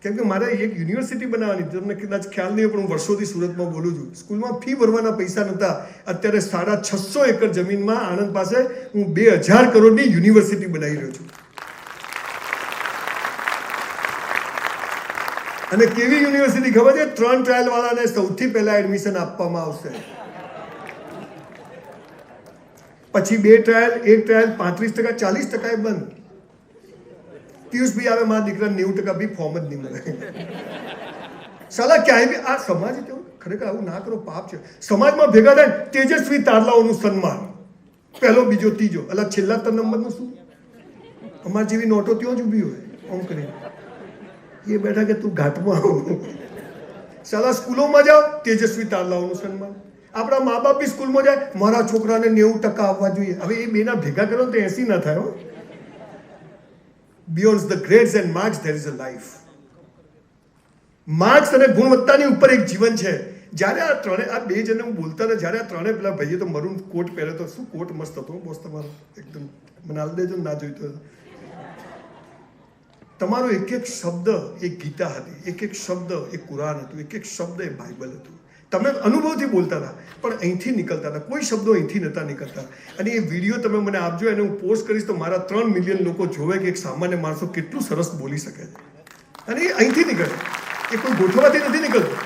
કેમ કે મારે એક યુનિવર્સિટી બનાવવાની. તમને કદાચ ખ્યાલ નહીં, પણ હું વર્ષોથી સુરતમાં બોલું છું. સ્કૂલમાં ફી ભરવાના પૈસા નહોતા. અત્યારે 650 એકર જમીનમાં આણંદ પાસે હું 2000 કરોડની યુનિવર્સિટી બનાવી રહ્યો છું. અને કેવી યુનિવર્સિટી ખબર છે? 3 ટ્રાયલ વાળાને સૌથી પહેલા એડમિશન આપવામાં આવશે. પછી 2 ટ્રાયલ, 1 ટ્રાયલ 35%, 40% એ બંધ. પિયુષભાઈ આવે, મારા દીકરા 90% બી ફોર્મ જ નહીં મળે. સાલા ક્યાંય બી આ સમાજ કેવું, ખરેખર આવું ના કરો, પાપ છે. સમાજમાં ભેગા થાય તેજસ્વી તારલાઓનું સન્માન, પહેલો, બીજો, ત્રીજો. અલા છેલ્લા 3 નંબરનું શું? અમાર જેવી નોટો ત્યાં જ ઊભી હોય આમ કરીને. એ બેઠા કે તું ઘાટમાં આવ. સાલા સ્કૂલોમાં જાઓ, તેજસ્વી તારલાઓનું સન્માન. આપણા મા બાપ બી સ્કૂલમાં જાય, મારા છોકરાને 90% આવવા જોઈએ. હવે એ બેના ભેગા કરો તો 80 ના થાય. Beyond the grades and marks there is a life. Marks અને ગુણવત્તાની ઉપર એક જીવન છે. જ્યારે આ બે જણને હું બોલતા ને, જ્યારે આ ત્રણે પેલા ભાઈએ તો મરૂન કોટ પહેર્યો તો, શું કોટ મસ્ત હતો બોસ તમારો, એકદમ. મને હાલ દેજો ના જોઈતો. તમારો એક એક શબ્દ એક ગીતા હતી, એક એક શબ્દ એક કુરાન હતું, એક એક શબ્દ એ બાઇબલ હતું. તમે અનુભવથી બોલતા હતા, પણ અહીંથી નીકળતા હતા. કોઈ શબ્દો અહીંથી નહોતા નીકળતા. અને એ વિડીયો તમે મને આપજો, એને હું પોસ્ટ કરીશ તો મારા 3 મિલિયન લોકો જોવે કે એક સામાન્ય માણસો કેટલું સરસ બોલી શકે છે. અને એ અહીંથી નીકળે, એ કોઈ ગોઠવાથી નથી નીકળતું.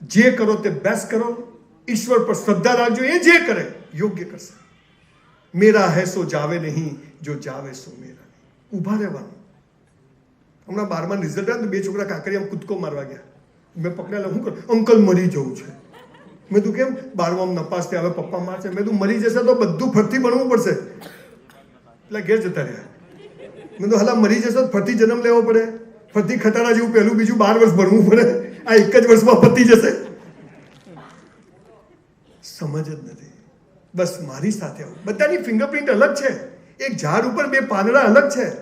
જે કરો તે બેસ્ટ કરો, ઈશ્વર પર શ્રદ્ધા રાખજો. એ જે કરે યોગ્ય કરશે. મેરા હૈ સો જાવે નહીં, જો જાવે સો મેરા. ઊભા રહેવાનું. હમણાં 12માં રિઝલ્ટ આવ્યું, 2 છોકરા કાંકરિયામાં કૂદકો મારવા ગયા. મેં પકડેલા, શું કરું? અંકલ મરી જવું છે. મેં તું કેમ? 12માં નપાસ થયા, હવે પપ્પા મારશે. મેં તું મરી જશે તો બધું ફરતી ભણવું પડશે. એટલે ઘેર જતા રહ્યા. મેં તો હલા મરી જશે તો ફરતી જન્મ લેવો પડે, ફરતી ખટારા જેવું પહેલું બીજું 12 વર્ષ ભણવું પડે. આ એક જ વર્ષમાં પતી જશે. સમજ જ નથી. બસ મારી સાથે આવું. બધાની ફિંગરપ્રિન્ટ અલગ છે. એક ઝાડ ઉપર 2 પાંદડા અલગ છે.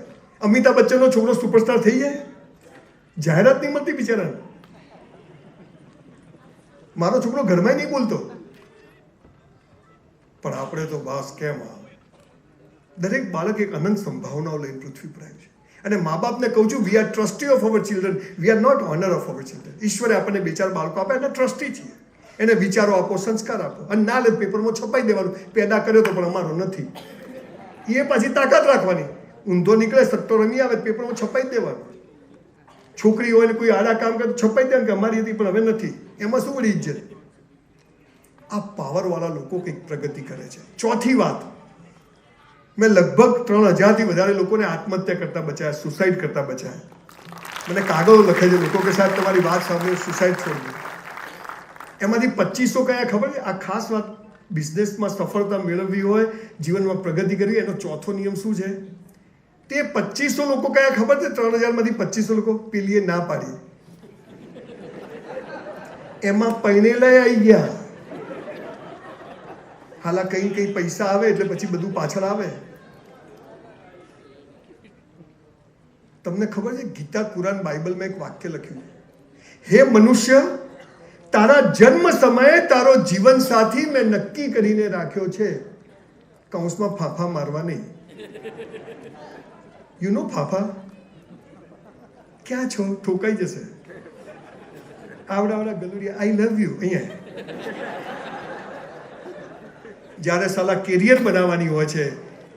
અમિતાભ બચ્ચનનો છોકરો સુપરસ્ટાર થઈ જાય, જાહેરાત નહીં મળતી બિચારાને. મારો છોકરો ઘરમાં નહીં બોલતો, પણ આપણે તો બસ કેમ. દરેક બાળક એક અનંત સંભાવનાઓ લઈને પૃથ્વી પર આવ્યું છે. અને મા બાપને કહું છું, we are trustee of our children, we are not owner of our children. ઈશ્વરે આપણને 2-4 બાળકો આપે, એના ટ્રસ્ટી છીએ. એને વિચારો આપો, સંસ્કાર આપો. અને ના લે પેપરમાં છપાઈ દેવાનું, પેદા કર્યો તો પણ અમારો નથી. એ પાછી તાકાત રાખવાની. ઊંધો નીકળે, સટ્ટો રમી આવે, પેપરમાં છપાઈ દેવાનું. છોકરી હોય ને કોઈ આડા કામ કરે તો છપાઈ દે કે અમારી હતી પણ હવે નથી. એમાં શું વળી ઇજ્જત? આ પાવરવાળા લોકો કંઈક પ્રગતિ કરે છે. ચોથી વાત, મેં લગભગ 3000થી વધારે લોકોને આત્મહત્યા કરતા બચાવ્યા, સુસાઇડ કરતા બચાવ્યા. મને કાગળો લખે છે લોકો કે સાહેબ તમારી વાત સાંભળીને સુસાઇડ છોડી દો. એમાંથી 2500 કયા ખબર છે? આ ખાસ વાત, બિઝનેસમાં સફળતા મેળવવી હોય, જીવનમાં પ્રગતિ કરવી, એનો ચોથો નિયમ શું છે? તે 2500 લોકો કયા ખબર છે? 3000માંથી 2500 લોકો પેલીએ ના પાડી, એમાં પૈણેલા આવી ગયા. હાલા કઈ પૈસા આવે એટલે પછી બધું પાછળ આવે. તમને ખબર છે ગીતા, કુરાન, બાઇબલમાં એક વાક્ય લખ્યું, હે મનુષ્ય, તારા જન્મ સમયે તારો જીવન સાથી મેં નક્કી કરીને રાખ્યો છે. કૌંસમાં ફાફા મારવા નહીં. યુ નો ફાફા ક્યાં છો? ઠોકાઈ જશે. આવડા ગલુડિયા, આઈ લવ યુ. અહીંયા જ્યારે સાલા કેરિયર બનાવવાની હોય છે,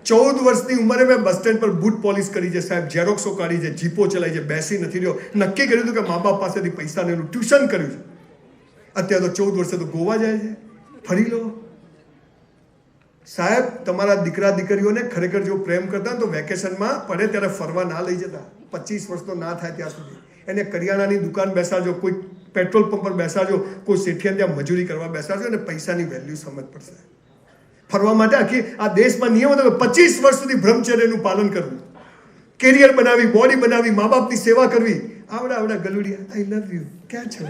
14 વર્ષની ઉંમરે મેં બસ સ્ટેન્ડ પર બૂટ પોલિશ કરી છે સાહેબ, ઝેરોક્સો કાઢી છે, જીપો ચલાવી છે, બેસી નથી રહ્યો. નક્કી કર્યું હતું કે મા બાપ પાસેથી પૈસા લેલું, ટ્યુશન કર્યું છે. અત્યારે તો 14 વર્ષે તો ગોવા જાય છે. ફરી લો સાહેબ. તમારા દીકરા દીકરીઓને ખરેખર જો પ્રેમ કરતા તો વેકેશનમાં પડે ત્યારે ફરવા ના લઈ જતા. 25 વર્ષનો ના થાય ત્યાં સુધી એને કરિયાણાની દુકાન બેસાડજો, કોઈ પેટ્રોલ પંપ પર બેસાડજો, કોઈ શેઠિયા ત્યાં મજૂરી કરવા બેસાડજો, અને પૈસાની વેલ્યુ સમજ પડશે. ફરવા માટે આખી આ દેશમાં નિયમ હતો કે 25 વર્ષ સુધી બ્રહ્મચર્યનું પાલન કરવું, કેરિયર બનાવી, બોડી બનાવી, મા બાપની સેવા કરવી. આવડા ગલુડિયા, આઈ લવ યુ ક્યાં છો?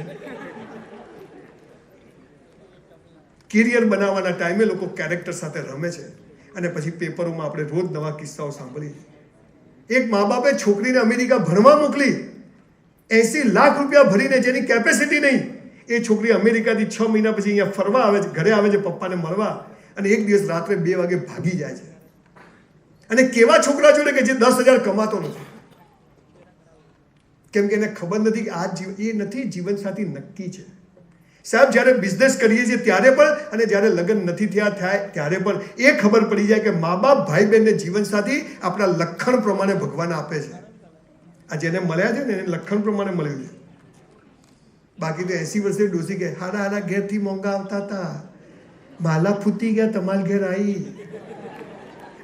કેરિયર બનાવવાના ટાઈમે લોકો કેરેક્ટર સાથે રમે છે. અને પછી પેપરોમાં આપણે રોજ નવા કિસ્સાઓ સાંભળીએ. એક મા બાપે છોકરીને અમેરિકા ભણવા મોકલી, 80 લાખ રૂપિયા ભરીને, જેની કેપેસિટી નહીં. એ છોકરી અમેરિકાથી 6 મહિના પછી અહીંયા ફરવા આવે છે, ઘરે આવે છે પપ્પાને મળવા, અને એક દિવસ રાત્રે 2 વાગે ભાગી જાય છે. અને કેવા છોકરા જોડે કે જે 10,000 કમાતો નથી, કેમ કે એને ખબર નથી કે આ એ નથી જીવનસાથી નક્કી છે. સાહેબ, જ્યારે બિઝનેસ કરીએ છીએ ત્યારે પણ, અને જ્યારે લગ્ન નથી થાય ત્યારે પણ એ ખબર પડી જાય કે મા બાપ, ભાઈ બહેનને જીવનસાથી આપણા લક્ષણ પ્રમાણે ભગવાન આપે છે. આ જેને મળ્યા છે ને એને લક્ષણ પ્રમાણે મળ્યું છે. બાકી તો 80 વર્ષે ડોસી કે હારા ઘેરથી મોંઘા આવતા હતા, માલા ફૂટી ગયા, તમારા ઘેર આવી,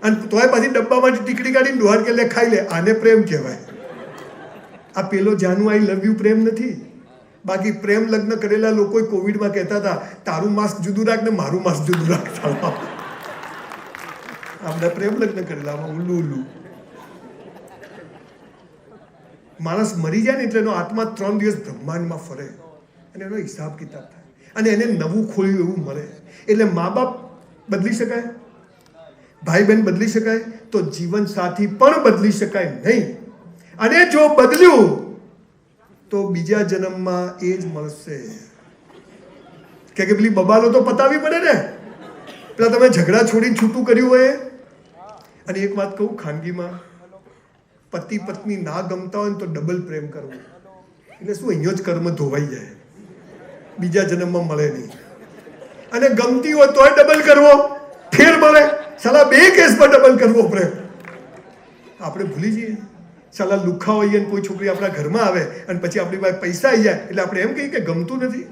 અને તોય પાછી ડબ્બામાંથી ટીકડી કાઢીને ડોહાર કે લે ખાઈ લે. આને પ્રેમ કહેવાય. આ પેલો જાનુ આઈ લવ યુ પ્રેમ નથી. બાકી પ્રેમ લગ્ન કરેલા લોકો કોવિડમાં કહેતા હતા તારું માસ્ક જુદું રાખ ને મારું માસ્ક જુદું રાખ. આપણે પ્રેમ લગ્ન કરેલા ઉલ્લુ. માણસ મરી જાય ને એટલે એનો આત્મા 3 દિવસ બ્રહ્માંડમાં ફરે અને એનો હિસાબ કિતાબ થાય, અને એને નવું ખોલ્યું એવું મળે. એટલે મા બાપ બદલી શકાય, ભાઈ બહેન બદલી શકાય, તો જીવન સાથી પણ બદલી શકાય નહીં. અને જો બદલ્યું તો બીજા જન્મમાં એ જ મળશે. કે પેલી બબાલો તો પતાવી પડે ને, પેલા તમે ઝઘડા છોડીને છૂટું કર્યું હોય. અને એક વાત કહું, ખાનગીમાં પતિ પત્ની ના ગમતા હોય ને તો ડબલ પ્રેમ કરવો. એટલે શું, અહીંયા જ કર્મ ધોવાઈ જાય, બીજા જન્મમાં મળે નહીં. અને ગમતી હોય તોય ડબલ કરવો, ફેર મળે. સાલા 2 કેસમાં ડબલ કરવો પ્રેમ. આપણે ભૂલી જઈએ. સાલા લુખા હોઈએ ને કોઈ છોકરી આપણા ઘરમાં આવે અને પછી આપણી પાસે પૈસા આવી જાય એટલે આપણે એમ કહીએ કે ગમતું નથી.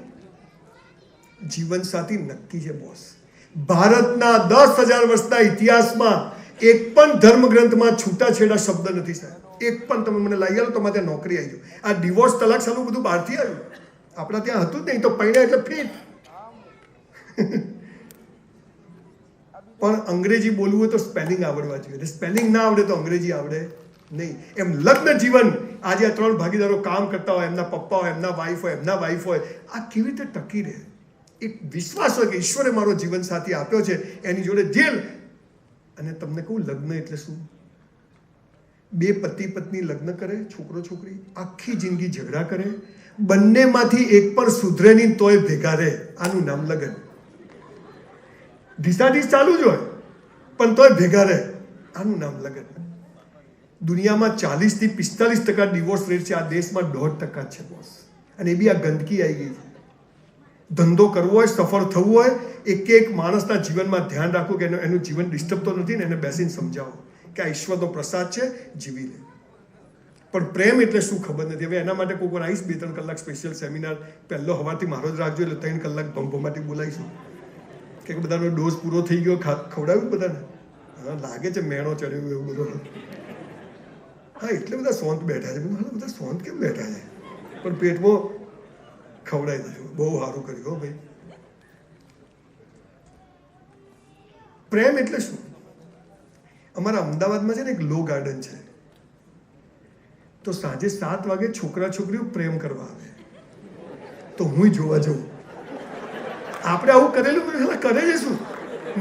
જીવન સાથી નક્કી છે બોસ. ભારતના 10,000 વર્ષના ઇતિહાસમાં એક પણ ધર્મ ગ્રંથમાં છૂટાછેડા શબ્દ નથી સાહેબ. એક પણ. તમે મને લઈ આવો તો મારે નોકરી આવી જાય. આ ડિવોર્સ તલાક સાલું બધું બહારથી આવ્યું, આપણા ત્યાં હતું જ નહીં. તો પૈણા એટલે ફીટ. પણ અંગ્રેજી બોલવું હોય તો સ્પેલિંગ આવડવા જોઈએ. સ્પેલિંગ ના આવડે તો અંગ્રેજી આવડે નહીં. એમ લગ્ન જીવન, આજે આ 3 ભાગીદારો કામ કરતા હોય, એમના પપ્પા હોય, એમના વાઈફ હોય, એમના વાઈફ હોય, આ કેવી રીતે ટકી રહે? એક વિશ્વાસ હોય કે ઈશ્વરે મારો જીવન સાથી આપ્યો છે, એની જોડે જેલ. અને તમને કહું, લગ્ન એટલે શું? 2 પતિ પત્ની લગ્ન કરે, છોકરો છોકરી, આખી જિંદગી ઝઘડા કરે, બંનેમાંથી એક પણ સુધરે નહીં તોય ભેગા રહે. આનું નામ લગ્ન. ઢીસાઢીસ ચાલુ જ હોય પણ તોય ભેગા રહે. આનું નામ લગ્ન. દુનિયામાં 40 થી 45% ડિવોર્સ રેટ છે. આ દેશમાં 1% છે બોસ. અને એ બી આ ગંદકી આવી ગઈ છે. ધંધો કરવો હોય, સફળ થવું હોય, એક માણસના જીવનમાં ધ્યાન રાખવું કે એનું જીવન ડિસ્ટર્બ તો નથી ને. એને બેસીને સમજાવો કે આ ઈશ્વરનો પ્રસાદ છે, જીવી લે. પણ પ્રેમ એટલે શું ખબર નથી. હવે એના માટે કોઈ વાર આવીશ 2-3 કલાક સ્પેશિયલ સેમિનાર. પહેલો સવારથી મારો જ રાખજો, એટલે 3 કલાક ભંભોમાંથી બોલાવીશું કે બધાનો ડોઝ પૂરો થઈ ગયો, ખવડાવ્યું બધાને. હા, લાગે છે મેણો ચડ્યું એવું બધું. હા, એટલે બધા શાંત બેઠા છે. બધા શાંત કેમ બેઠા છે? પણ પેટમાં ખવડાવી દેજો. બહુ સારું કર્યું હો ભાઈ. પ્રેમ એટલે શું? અમારા અમદાવાદમાં છે ને એક લો ગાર્ડન છે. તો સાંજે 7 વાગે છોકરા છોકરીઓ પ્રેમ કરવા આવે, તો હું જોવા જઉં. આપણે આવું કરેલું કરે છે શું?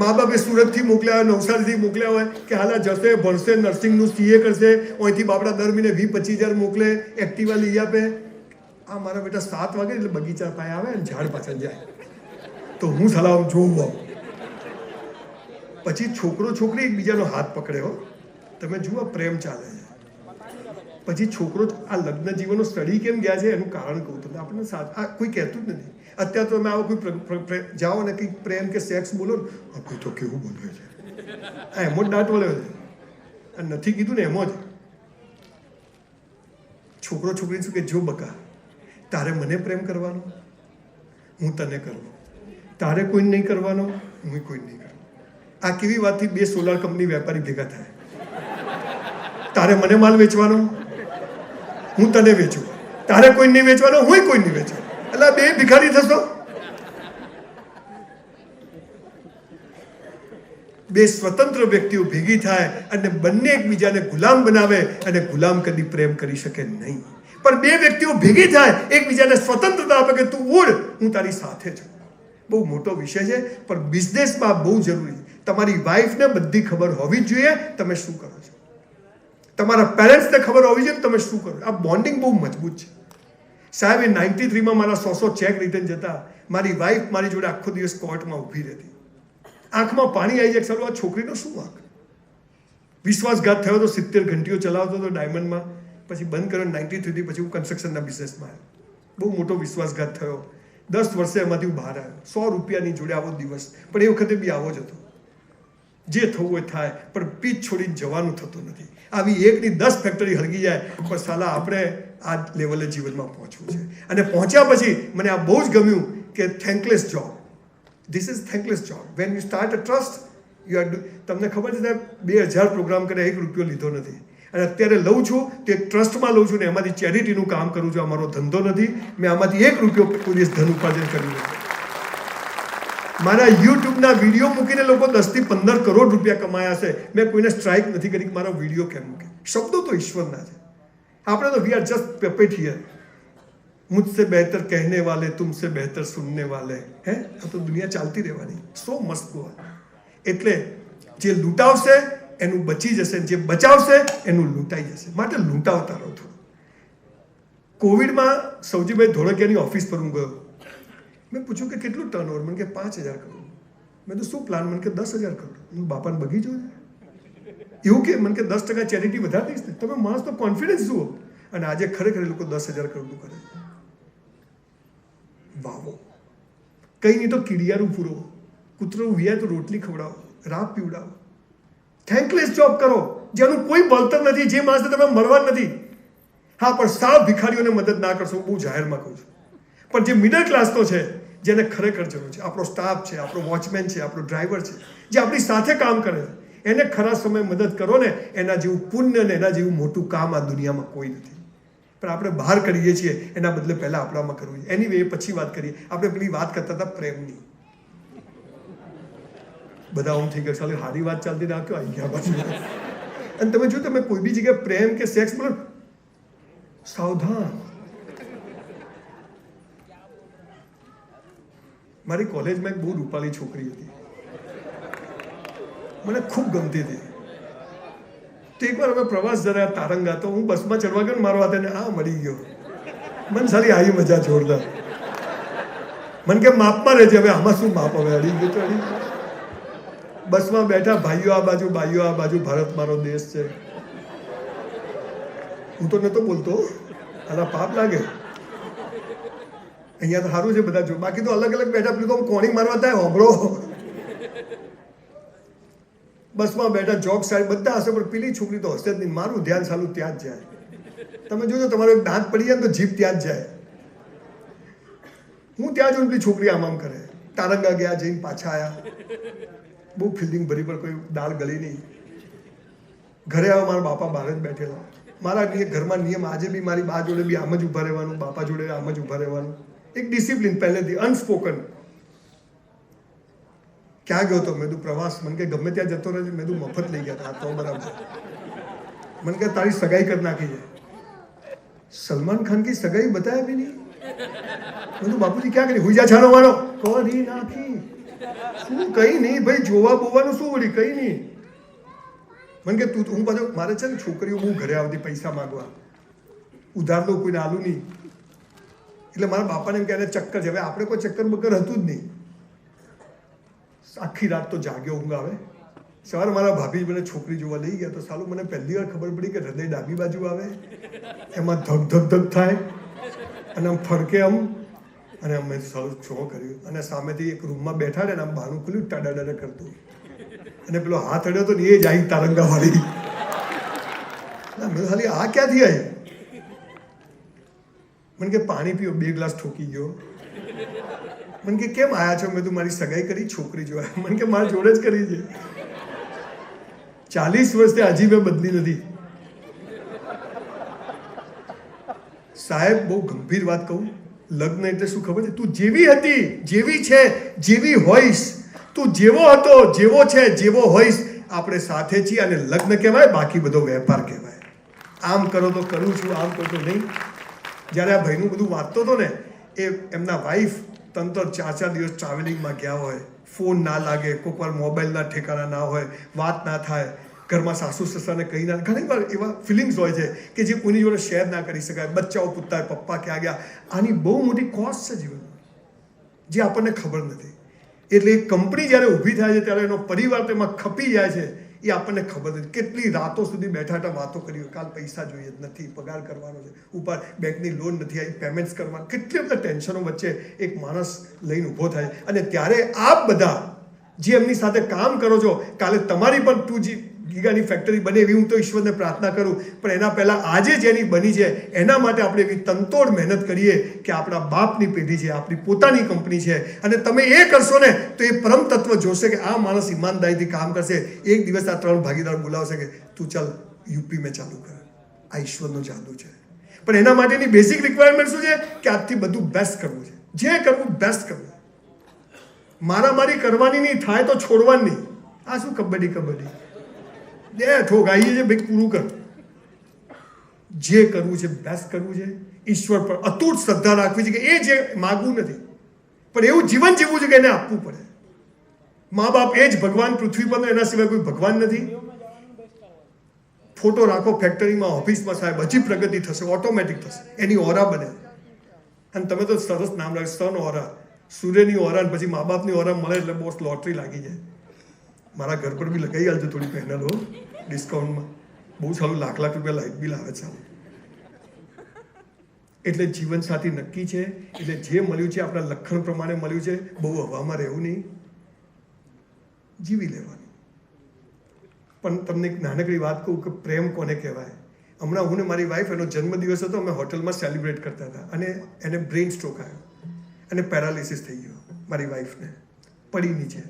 મા બાપે સુરતથી મોકલ્યા હોય, નવસારીથી મોકલ્યા હોય કે હાલા જશે, ભણશે, નર્સિંગનું CA કરશે, અહીંથી બાપડા દર મહિને 20-25 હજાર મોકલે, એક્ટિવા લઈ આપે. આ મારા બેટા 7 વાગે એટલે બગીચા પાસે આવે અને ઝાડ પાછળ જાય. તો હું સલામ જોઉં આવું. પછી છોકરો છોકરી એકબીજાનો હાથ પકડે હો. તમે જુઓ પ્રેમ ચાલે છે. પછી છોકરો આ લગ્ન જીવનનો સ્ટડી કેમ ગયા છે એનું કારણ કહું તમને. આપણને આ કોઈ કહેતું જ નથી. અત્યારે તો તમે આવો કોઈ જાઓ ને કંઈક પ્રેમ કે સેક્સ બોલો ને, કોઈ તો કેવું બોલે છે, આ એમો જ દાંત વળ્યો છે. અને નથી કીધું ને એમો જ. છોકરો છોકરી શું કે જો બકા, તારે મને પ્રેમ કરવાનો, હું તને કરવો. તારે કોઈ નહીં કરવાનો, હું કોઈ નહીં કરવું. આ કેવી વાતથી 2 સોલાર કંપની વેપારી ભેગા થાય. તારે મને માલ વેચવાનો, હું તને વેચું. તારે કોઈ નહીં વેચવાનો, હું કોઈ નહીં વેચું. એટલે 2 ભિખારી થશો. 2 સ્વતંત્ર વ્યક્તિઓ ભેગી થાય અને બંને એકબીજાને ગુલામ બનાવે, અને ગુલામ કદી પ્રેમ કરી શકે નહીં. પણ 2 વ્યક્તિઓ ભેગી થાય, એકબીજાને સ્વતંત્રતા આપે કે તું ઉડ, હું તારી સાથે છું. બહુ મોટો વિષય છે, પણ બિઝનેસમાં બહુ જરૂરી છે. તમારી વાઈફને બધી ખબર હોવી જ જોઈએ તમે શું કરો છો, તમારા પેરેન્ટ્સને ખબર હોવી જોઈએ તમે શું કરો. આ બોન્ડિંગ બહુ મજબૂત છે સાહેબ. એ 93માં મારા 100 ચેક રિટર્ન જતા, મારી વાઈફ મારી જોડે આખો દિવસ કોર્ટમાં ઊભી રહેતી, આંખમાં પાણી આવી જાય. સારું, આ છોકરીનો શું વાંક? વિશ્વાસઘાત થયો તો 70 ઘંટીઓ ચલાવતો હતો ડાયમંડમાં, પછી બંધ કર્યો 93થી. પછી હું કન્સ્ટ્રક્શનના બિઝનેસમાં આવ્યો. બહુ મોટો વિશ્વાસઘાત થયો. 10 વર્ષે એમાંથી હું બહાર આવ્યો. 100 રૂપિયાની જોડે આવો દિવસ, પણ એ વખતે બી આવો જ હતો. જે થવું હોય થાય, પણ પીચ છોડીને જવાનું થતું નથી. આવી 1ની 10 ફેક્ટરી હળગી જાય, પણ સાલા આપણે આ લેવલે જીવનમાં પહોંચવું છે. અને પહોંચ્યા પછી મને આ બહુ જ ગમ્યું કે thankless job. This is thankless job. When you start a trust you are. તમને ખબર છે સાહેબ, 2000 પ્રોગ્રામ કરે, 1 રૂપિયો લીધો નથી. અને અત્યારે લઉં છું તે એક ટ્રસ્ટમાં લઉં છું ને એમાંથી ચેરિટીનું કામ કરું છું. અમારો ધંધો નથી, મેં આમાંથી 1 રૂપિયો કોઈ દિવસ ધન ઉપાર્જન કર્યું નથી. મારા યુટ્યુબના વિડીયો મૂકીને લોકો 10 થી 15 કરોડ રૂપિયા કમાયા છે. મેં કોઈને સ્ટ્રાઇક નથી કરી કે મારો વિડીયો કેમ મૂકે. શબ્દો તો ઈશ્વરના છે. આપણે તો વી આર જસ્ટ પેપેટ હિયર. મુझसे बेहतर कहने वाले तुमसे बेहतर सुनने वाले હે. આ તો દુનિયા ચાલતી રહેવાની. સો મસ્ત ગોવા. એટલે જે લૂંટાવશે એનું બચી જશે, જે બચાવશે એનું લૂંટાઈ જશે. માટે લૂંટાવતા રહો થોડું. કોવિડમાં સૌજીભાઈ ધોળકિયાની ઓફિસ પર હું ગયો. મેં પૂછ્યું કે કેટલું ટર્નઓવર? મને કે 5000 કરોડ. મેં તો શું પ્લાન? મને કે 10000 કરોડ. હું બાપાને બગીચો છે એવું કે મને કે 10% ચેરિટી વધારી દઈશ ને. તમે માણસનો કોન્ફિડન્સ જુઓ. અને આજે ખરેખર એ લોકો 10000 કરોડનું કરે. વાવો. કંઈ નહીં તો કીડિયારું પૂરો, કૂતરું વિયાય તો રોટલી ખવડાવો, રાબ પીવડાવો. થેન્કલેસ જોબ કરો જેનું કોઈ બળતર નથી, જે માણસને તમે મળવા નથી. હા, પણ સાવ ભિખારીઓને મદદ ના કરશો, બહુ જાહેરમાં કહું છું. પણ જે મિડલ ક્લાસનો છે, જેને ખરેખર જરૂર છે, આપણો સ્ટાફ છે, આપણો વોચમેન છે, આપણો ડ્રાઈવર છે, જે આપણી સાથે કામ કરે છે, એને ખરા સમય મદદ કરો ને, એના જેવું પુણ્ય ને એના જેવું મોટું કામ આ દુનિયામાં કોઈ નથી. પણ આપણે બહાર કરીએ છીએ, એના બદલે પહેલાં આપણામાં કરવું જોઈએ. એની વે પછી વાત કરીએ. આપણે પેલી વાત કરતા હતા પ્રેમની. બધા આમ થઈ ગયા, સાલી સારી વાત ચાલતી રાખ્યો આવી ગયા પાછું. અને તમે જો તમે કોઈ બી જગ્યાએ પ્રેમ કે સેક્સ બોલો, સાવધાન. મારી કોલેજમાં એક બહુ રૂપાળી છોકરી હતી, મને ખૂબ ગમતી હતી. તો એકવાર અમે પ્રવાસ જરા તારંગા, તો હું બસમાં ચડવા ગયો ને મારો હાથ એને આ મળી ગયો. મને સારી આવી મજા જોરદાર. મને કે માપમાં રહેજે. હવે આમાં શું માપ? હવે અડી ગયો તો અડી ગયો. બસમાં બેઠા, ભાઈઓ આ બાજુ, ભાઈઓ આ બાજુ, ભારત મારો દેશ છે. હું તો નતો બોલતો, આના પાપ લાગે. અહીંયા તો સારું છે બધા જો, બાકી તો અલગ અલગ બેઠા. પેલું તો કોણી મારવા થાય હોંભળો. બસમાં બેઠા, જોક સાઈડ બધા હશે, પણ પેલી છોકરી તો હશે જ નહીં. મારું ધ્યાન સાલું ત્યાં જ જાય. તમે જોજો તમારો એક દાંત પડી જાય ને તો જીભ ત્યાં જ જાય. હું ત્યાં જોઈને પેલી છોકરી આમ કરે. તારંગા ગયા, જઈને પાછા આવ્યા. બહુ ફિલ્ડિંગ ભરી, પણ કોઈ દાળ ગળી નહીં. ઘરે આવ્યો, મારા બાપા બહાર જ બેઠેલા. મારા ઘરમાં નિયમ આજે બી મારી બા જોડે બી આમ જ ઊભા રહેવાનું, બાપા જોડે આમ જ ઊભા રહેવાનું. એક ડિસિપ્લિન પહેલેથી અનસ્પોકન. ક્યાં ગયો તો? મેં તું પ્રવાસ. મને કે ગમે ત્યાં જતો રહેજે. મેં તું મફત લઈ ગયા હતા. તો બરાબર. મને કે તારી સગાઈ કરી નાખી છે. સલમાન ખાન કી સગાઈ બતાયા બી નહીં. મેં તું બાપુજી ક્યાં કરી? હુઈ જા છાનો મારો કરી નાખી. શું? કઈ નહીં ભાઈ, જોવા બોવાનું શું વળી? કઈ નહીં. મને કે તું, હું પાછો, મારે છે ને છોકરીઓ બહુ ઘરે આવતી પૈસા માંગવા, ઉધાર તો કોઈને આલું નહીં. એટલે મારા બાપાને એમ કે ચક્કર છે. હવે આપણે કોઈ ચક્કર બક્કર હતું જ નહીં. આખી રાત તો જાગ્યો, ઊંઘ આવે. સવારે મારા ભાભી મને છોકરી જોવા લઈ ગયા, તો સાલું મને પહેલી વાર ખબર પડી કે હૃદય ડાબી બાજુ આવે, એમાં ધક ધક ધક થાય અને આમ ફરકે આમ. અને અમે સાલું શું કર્યું? અને સામેથી એક રૂમમાં બેઠા ને આમ બહાનું ખુલ્યું, ટાડા કરતું. અને પેલો હાથ અડ્યો તો ને એ જ આવી તારંગા વાળી. મેં ખાલી આ ક્યાંથી આવી? મને કે પાણી પીઓ. 2 ગ્લાસ ઠોકી ગયો. મને કે કેમ આયા છો? મેં તું મારી સગાઈ કરી, છોકરી જોવા. મને કે મારી જોડે જ કરી છે. 40 વર્ષથી હજી મેં બદલી નથી. સાહેબ, બહુ ગંભીર વાત કહું. લગ્ન એટલે શું ખબર છે? તું જેવી હતી, જેવી છે, જેવી હોઈશ, તું જેવો હતો, જેવો છે, જેવો હોઈશ, આપણે સાથે છીએ. અને લગ્ન કહેવાય, બાકી બધો વેપાર કહેવાય. આમ કરો તો કરું છું, આમ કરો તો નહીં. જ્યારે આ ભાઈનું બધું વાંચતો હતો ને, એ એમના વાઈફ 3-4 દિવસ ટ્રાવેલિંગમાં ગયા હોય, ફોન ના લાગે, કોઈક વાર મોબાઈલના ઠેકાણા ના હોય, વાત ના થાય, ઘરમાં સાસુ સસરાને કહી ના, ઘણી વાર એવા ફિલિંગ્સ હોય છે કે જે કોઈની જોડે શેર ના કરી શકાય. બચ્ચાઓ પૂછતા હોય પપ્પા ક્યાં ગયા. આની બહુ મોટી કોસ્ટ છે જીવનમાં, જે આપણને ખબર નથી. એટલે એક કંપની જ્યારે ઊભી થાય છે ત્યારે એનો પરિવાર તેમાં ખપી જાય છે, એ આપણને ખબર નથી. કેટલી રાતો સુધી બેઠા હતા વાતો કરી હોય, કાલ પૈસા જોઈએ જ નથી, પગાર કરવાનો છે, ઉપર બેંકની લોન નથી આવી, પેમેન્ટ્સ કરવાના, કેટલી બધા ટેન્શનો વચ્ચે એક માણસ લઈને ઊભો થાય. અને ત્યારે આપ બધા જે એમની સાથે કામ કરો છો, કાલે તમારી પણ 2 ગીગાની ફેક્ટરી બને એવી હું તો ઈશ્વરને પ્રાર્થના કરું. પણ એના પહેલાં આજે જેની બની છે એના માટે આપણે એવી તનતોડ મહેનત કરીએ કે આપણા બાપની પેઢી છે, આપણી પોતાની કંપની છે, અને તમે એ કરશો ને તો એ પરમ તત્વ જોશે કે આ માણસ ઈમાનદારીથી કામ કરશે. એક દિવસ આ 3 ભાગીદાર બોલાવશે કે તું ચાલ યુપી મેં ચાલુ કર. આ ઈશ્વરનો જાદુ છે. પણ એના માટેની બેઝિક રિક્વાયરમેન્ટ શું છે કે આજથી બધું બેસ્ટ કરવું છે. જે કરવું બેસ્ટ કરવું. મારામારી કરવાની નહીં, થાય તો છોડવાની નહીં. આ શું કબડ્ડી ઠોકાઈએ છે ભાઈ, પૂરું કર. જે કરવું છે બેસ્ટ કરવું છે. ઈશ્વર પર અતૂટ શ્રદ્ધા રાખવી છે કે એ જે માગવું નથી પણ એવું જીવન જીવવું છે કે એને આપવું પડે. મા બાપ એ જ ભગવાન પૃથ્વી પર, એના સિવાય કોઈ ભગવાન નથી. ફોટો રાખો ફેક્ટરીમાં, ઓફિસમાં, સાહેબ હજી પ્રગતિ થશે, ઓટોમેટિક થશે, એની ઓરા બને. અને તમે તો સરસ નામ રાખ્યું, સન ઓરા, સૂર્યની ઓરા, અને પછી મા બાપની ઓરા મળે એટલે બોસ લોટરી લાગી જાય. મારા ઘર પર બી લગાવી આવજો થોડી પેનલો ડિસ્કાઉન્ટમાં. બહુ સારું, લાખ રૂપિયા લાઇટ બિલ આવે છે. એટલે જીવનસાથી નક્કી છે. એટલે જે મળ્યું છે આપણા લખણ પ્રમાણે મળ્યું છે. બહુ હવામાં રહેવું નહીં, જીવી લેવાનું. પણ તમને એક નાનકડી વાત કહું કે પ્રેમ કોને કહેવાય. હમણાં હું ને મારી વાઈફ, એનો જન્મદિવસ હતો, અમે હોટલમાં સેલિબ્રેટ કરતા હતા અને એને બ્રેઇન સ્ટ્રોક આવ્યો અને પેરાલિસિસ થઈ ગયો. મારી વાઈફને પડી નીચે.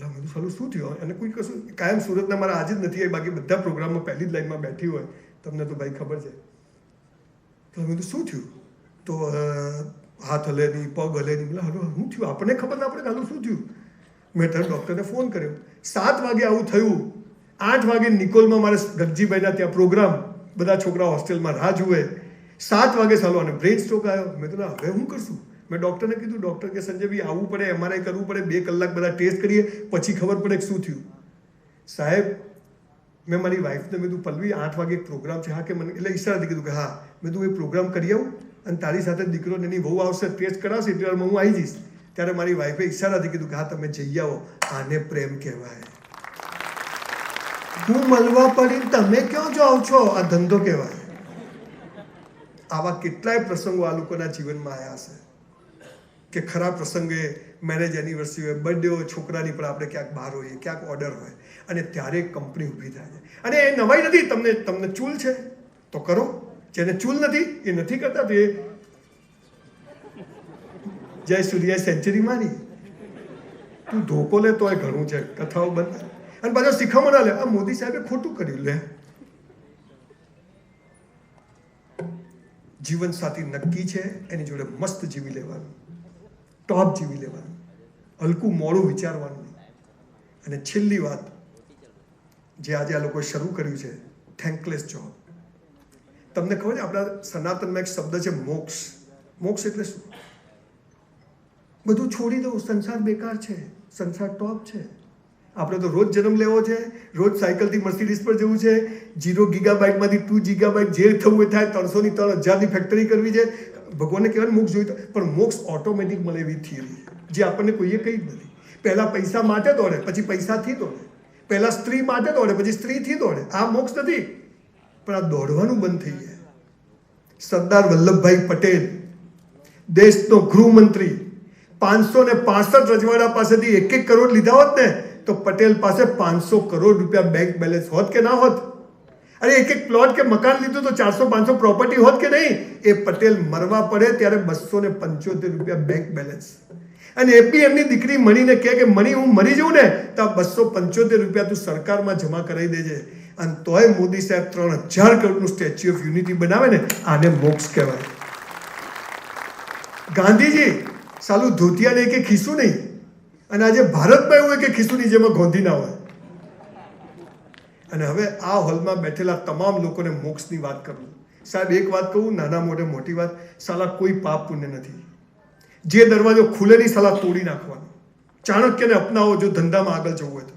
એટલે મેં સાલું શું થયું, અને કોઈ કશું કાયમ સુરતના મારા આજે જ નથી આવી, બાકી બધા પ્રોગ્રામમાં પહેલી જ લાઈનમાં બેઠી હોય, તમને તો ભાઈ ખબર છે. તો મેં શું થયું, તો હાથ હલે નહીં, પગ હલે નહીં. હાલો શું થયું, આપણને ખબર ના પડે હાલું શું થયું. મેં ત્યારે ડૉક્ટરને ફોન કર્યો. 7 વાગે આવું થયું. 8 વાગે નિકોલમાં મારે ગગજીભાઈના ત્યાં પ્રોગ્રામ, બધા છોકરા હોસ્ટેલમાં રાહ જુએ. 7 વાગે સાલો અને બ્રેઇન સ્ટ્રોક આવ્યો. મેં કીધું હવે હું કરશું. મેં ડૉક્ટરને કીધું, ડૉક્ટર કે સંજયભાઈ આવવું પડે, MRI કરવું પડે, 2 કલાક બધા ટેસ્ટ કરીએ પછી ખબર પડે કે શું થયું. સાહેબ મેં મારી વાઈફને મેં કીધું, પલ્લવી 8 વાગે એક પ્રોગ્રામ છે. હા કે મને, એટલે ઈશારાથી કીધું કે હા. મેં કીધું એ પ્રોગ્રામ કરી આવું અને તારી સાથે દીકરો ને એની વહુ આવશે, ટેસ્ટ કરાવશે, એટલે હું આવી જઈશ. ત્યારે મારી વાઈફે ઈશારાથી કીધું કે હા તમે જઈ આવો. આને પ્રેમ કહેવાય. હું મળવા પડી તમે ક્યાં જાઓ છો, આ ધંધો કહેવાય. આવા કેટલાય પ્રસંગો આ લોકોના જીવનમાં આવ્યા હશે કે ખરા પ્રસંગે, મેરેજ એનિવર્સરી હોય, બર્થડે હોય છોકરાની, પણ આપણે ક્યાંક બહાર હોઈએ, ક્યાંક ઓર્ડર હોય, અને ત્યારે કંપની ઊભી થાય છે. અને એ નવાઈ નથી. તમને ચૂલ છે તો કરો, જેને ચૂલ નથી એ નથી કરતા. તો એ જય સૂર્યા સેન્ચુરી મારી, તું ધોકો લે તોય ઘણું છે. કથાઓ બંધ અને પાછો શીખવણા લે. આ મોદી સાહેબે ખોટું કર્યું લે. જીવન સાથી નક્કી છે, એની જોડે મસ્ત જીવી લેવાનું, ટોપ જીવી લેવાનું, હલકું મોડું વિચારવાનું. અને છેલ્લી વાત જે આજે આ લોકોએ શરૂ કર્યું છે, થેન્કલેસ જોબ. તમને ખબર છે આપણા સનાતનમાં એક શબ્દ છે મોક્ષ. મોક્ષ એટલે શું? બધું છોડી દો, સંસાર બેકાર છે, સંસાર ટોપ છે. આપણે તો રોજ જન્મ લેવો છે, રોજ સાયકલથી મર્સિડીઝ પર જવું છે, 0 ગીગાબાઇટમાંથી 2 ગીગાબાઇટ જે થવું એ થાય, 300ની 3000ની ફેક્ટરી કરવી છે. ભગવાનને કહેવાય મોક્ષ જોઈતો, પણ મોક્ષ ઓટોમેટિક મળે એવી થિયરી જે આપણને કોઈએ કહી જ નથી. પહેલાં પૈસા માટે દોડે, પછી પૈસાથી દોડે. પહેલાં સ્ત્રી માટે દોડે, પછી સ્ત્રીથી દોડે. આ મોક્ષ નથી. પણ આ દોડવાનું બંધ થઈ જાય. સરદાર વલ્લભભાઈ પટેલ, દેશનો ગૃહમંત્રી, 565 રજવાડા પાસેથી 1 કરોડ લીધા હોત ને તો પટેલ પાસે 500 કરોડ રૂપિયા બેંક બેલેન્સ હોત કે ના હોત? અરે એક પ્લોટ કે મકાન લીધું તો 400-500 પ્રોપર્ટી હોત કે નહીં? એ પટેલ મરવા પડે ત્યારે 275 રૂપિયા બેંક બેલેન્સ. અને એપી એમની દીકરી મણીને કહે કે મણી હું મરી જાઉં ને તો 275 રૂપિયા તું સરકારમાં જમા કરાવી દેજે. અને તોય મોદી સાહેબ 3000 કરોડનું સ્ટેચ્યુ ઓફ યુનિટી બનાવે ને, આને મોક્ષ કહેવાય. ગાંધીજી સાલું ધોતિયાને કે ખીસું નહીં, અને આજે ભારતમાં એવું હોય કે ખીસુની જેમાં ગોંધી ના હોય. અને હવે આ હોલમાં બેઠેલા તમામ લોકોને મોક્ષની વાત કરું. સાહેબ એક વાત કહું, નાના મોઢે મોટી વાત, સાલા કોઈ પાપ પુણ્ય નથી. જે દરવાજો ખુલે નહીં સાલા તોડી નાખવાનો, ચાણક્યને અપનાવો જો ધંધામાં આગળ જવું હોય તો.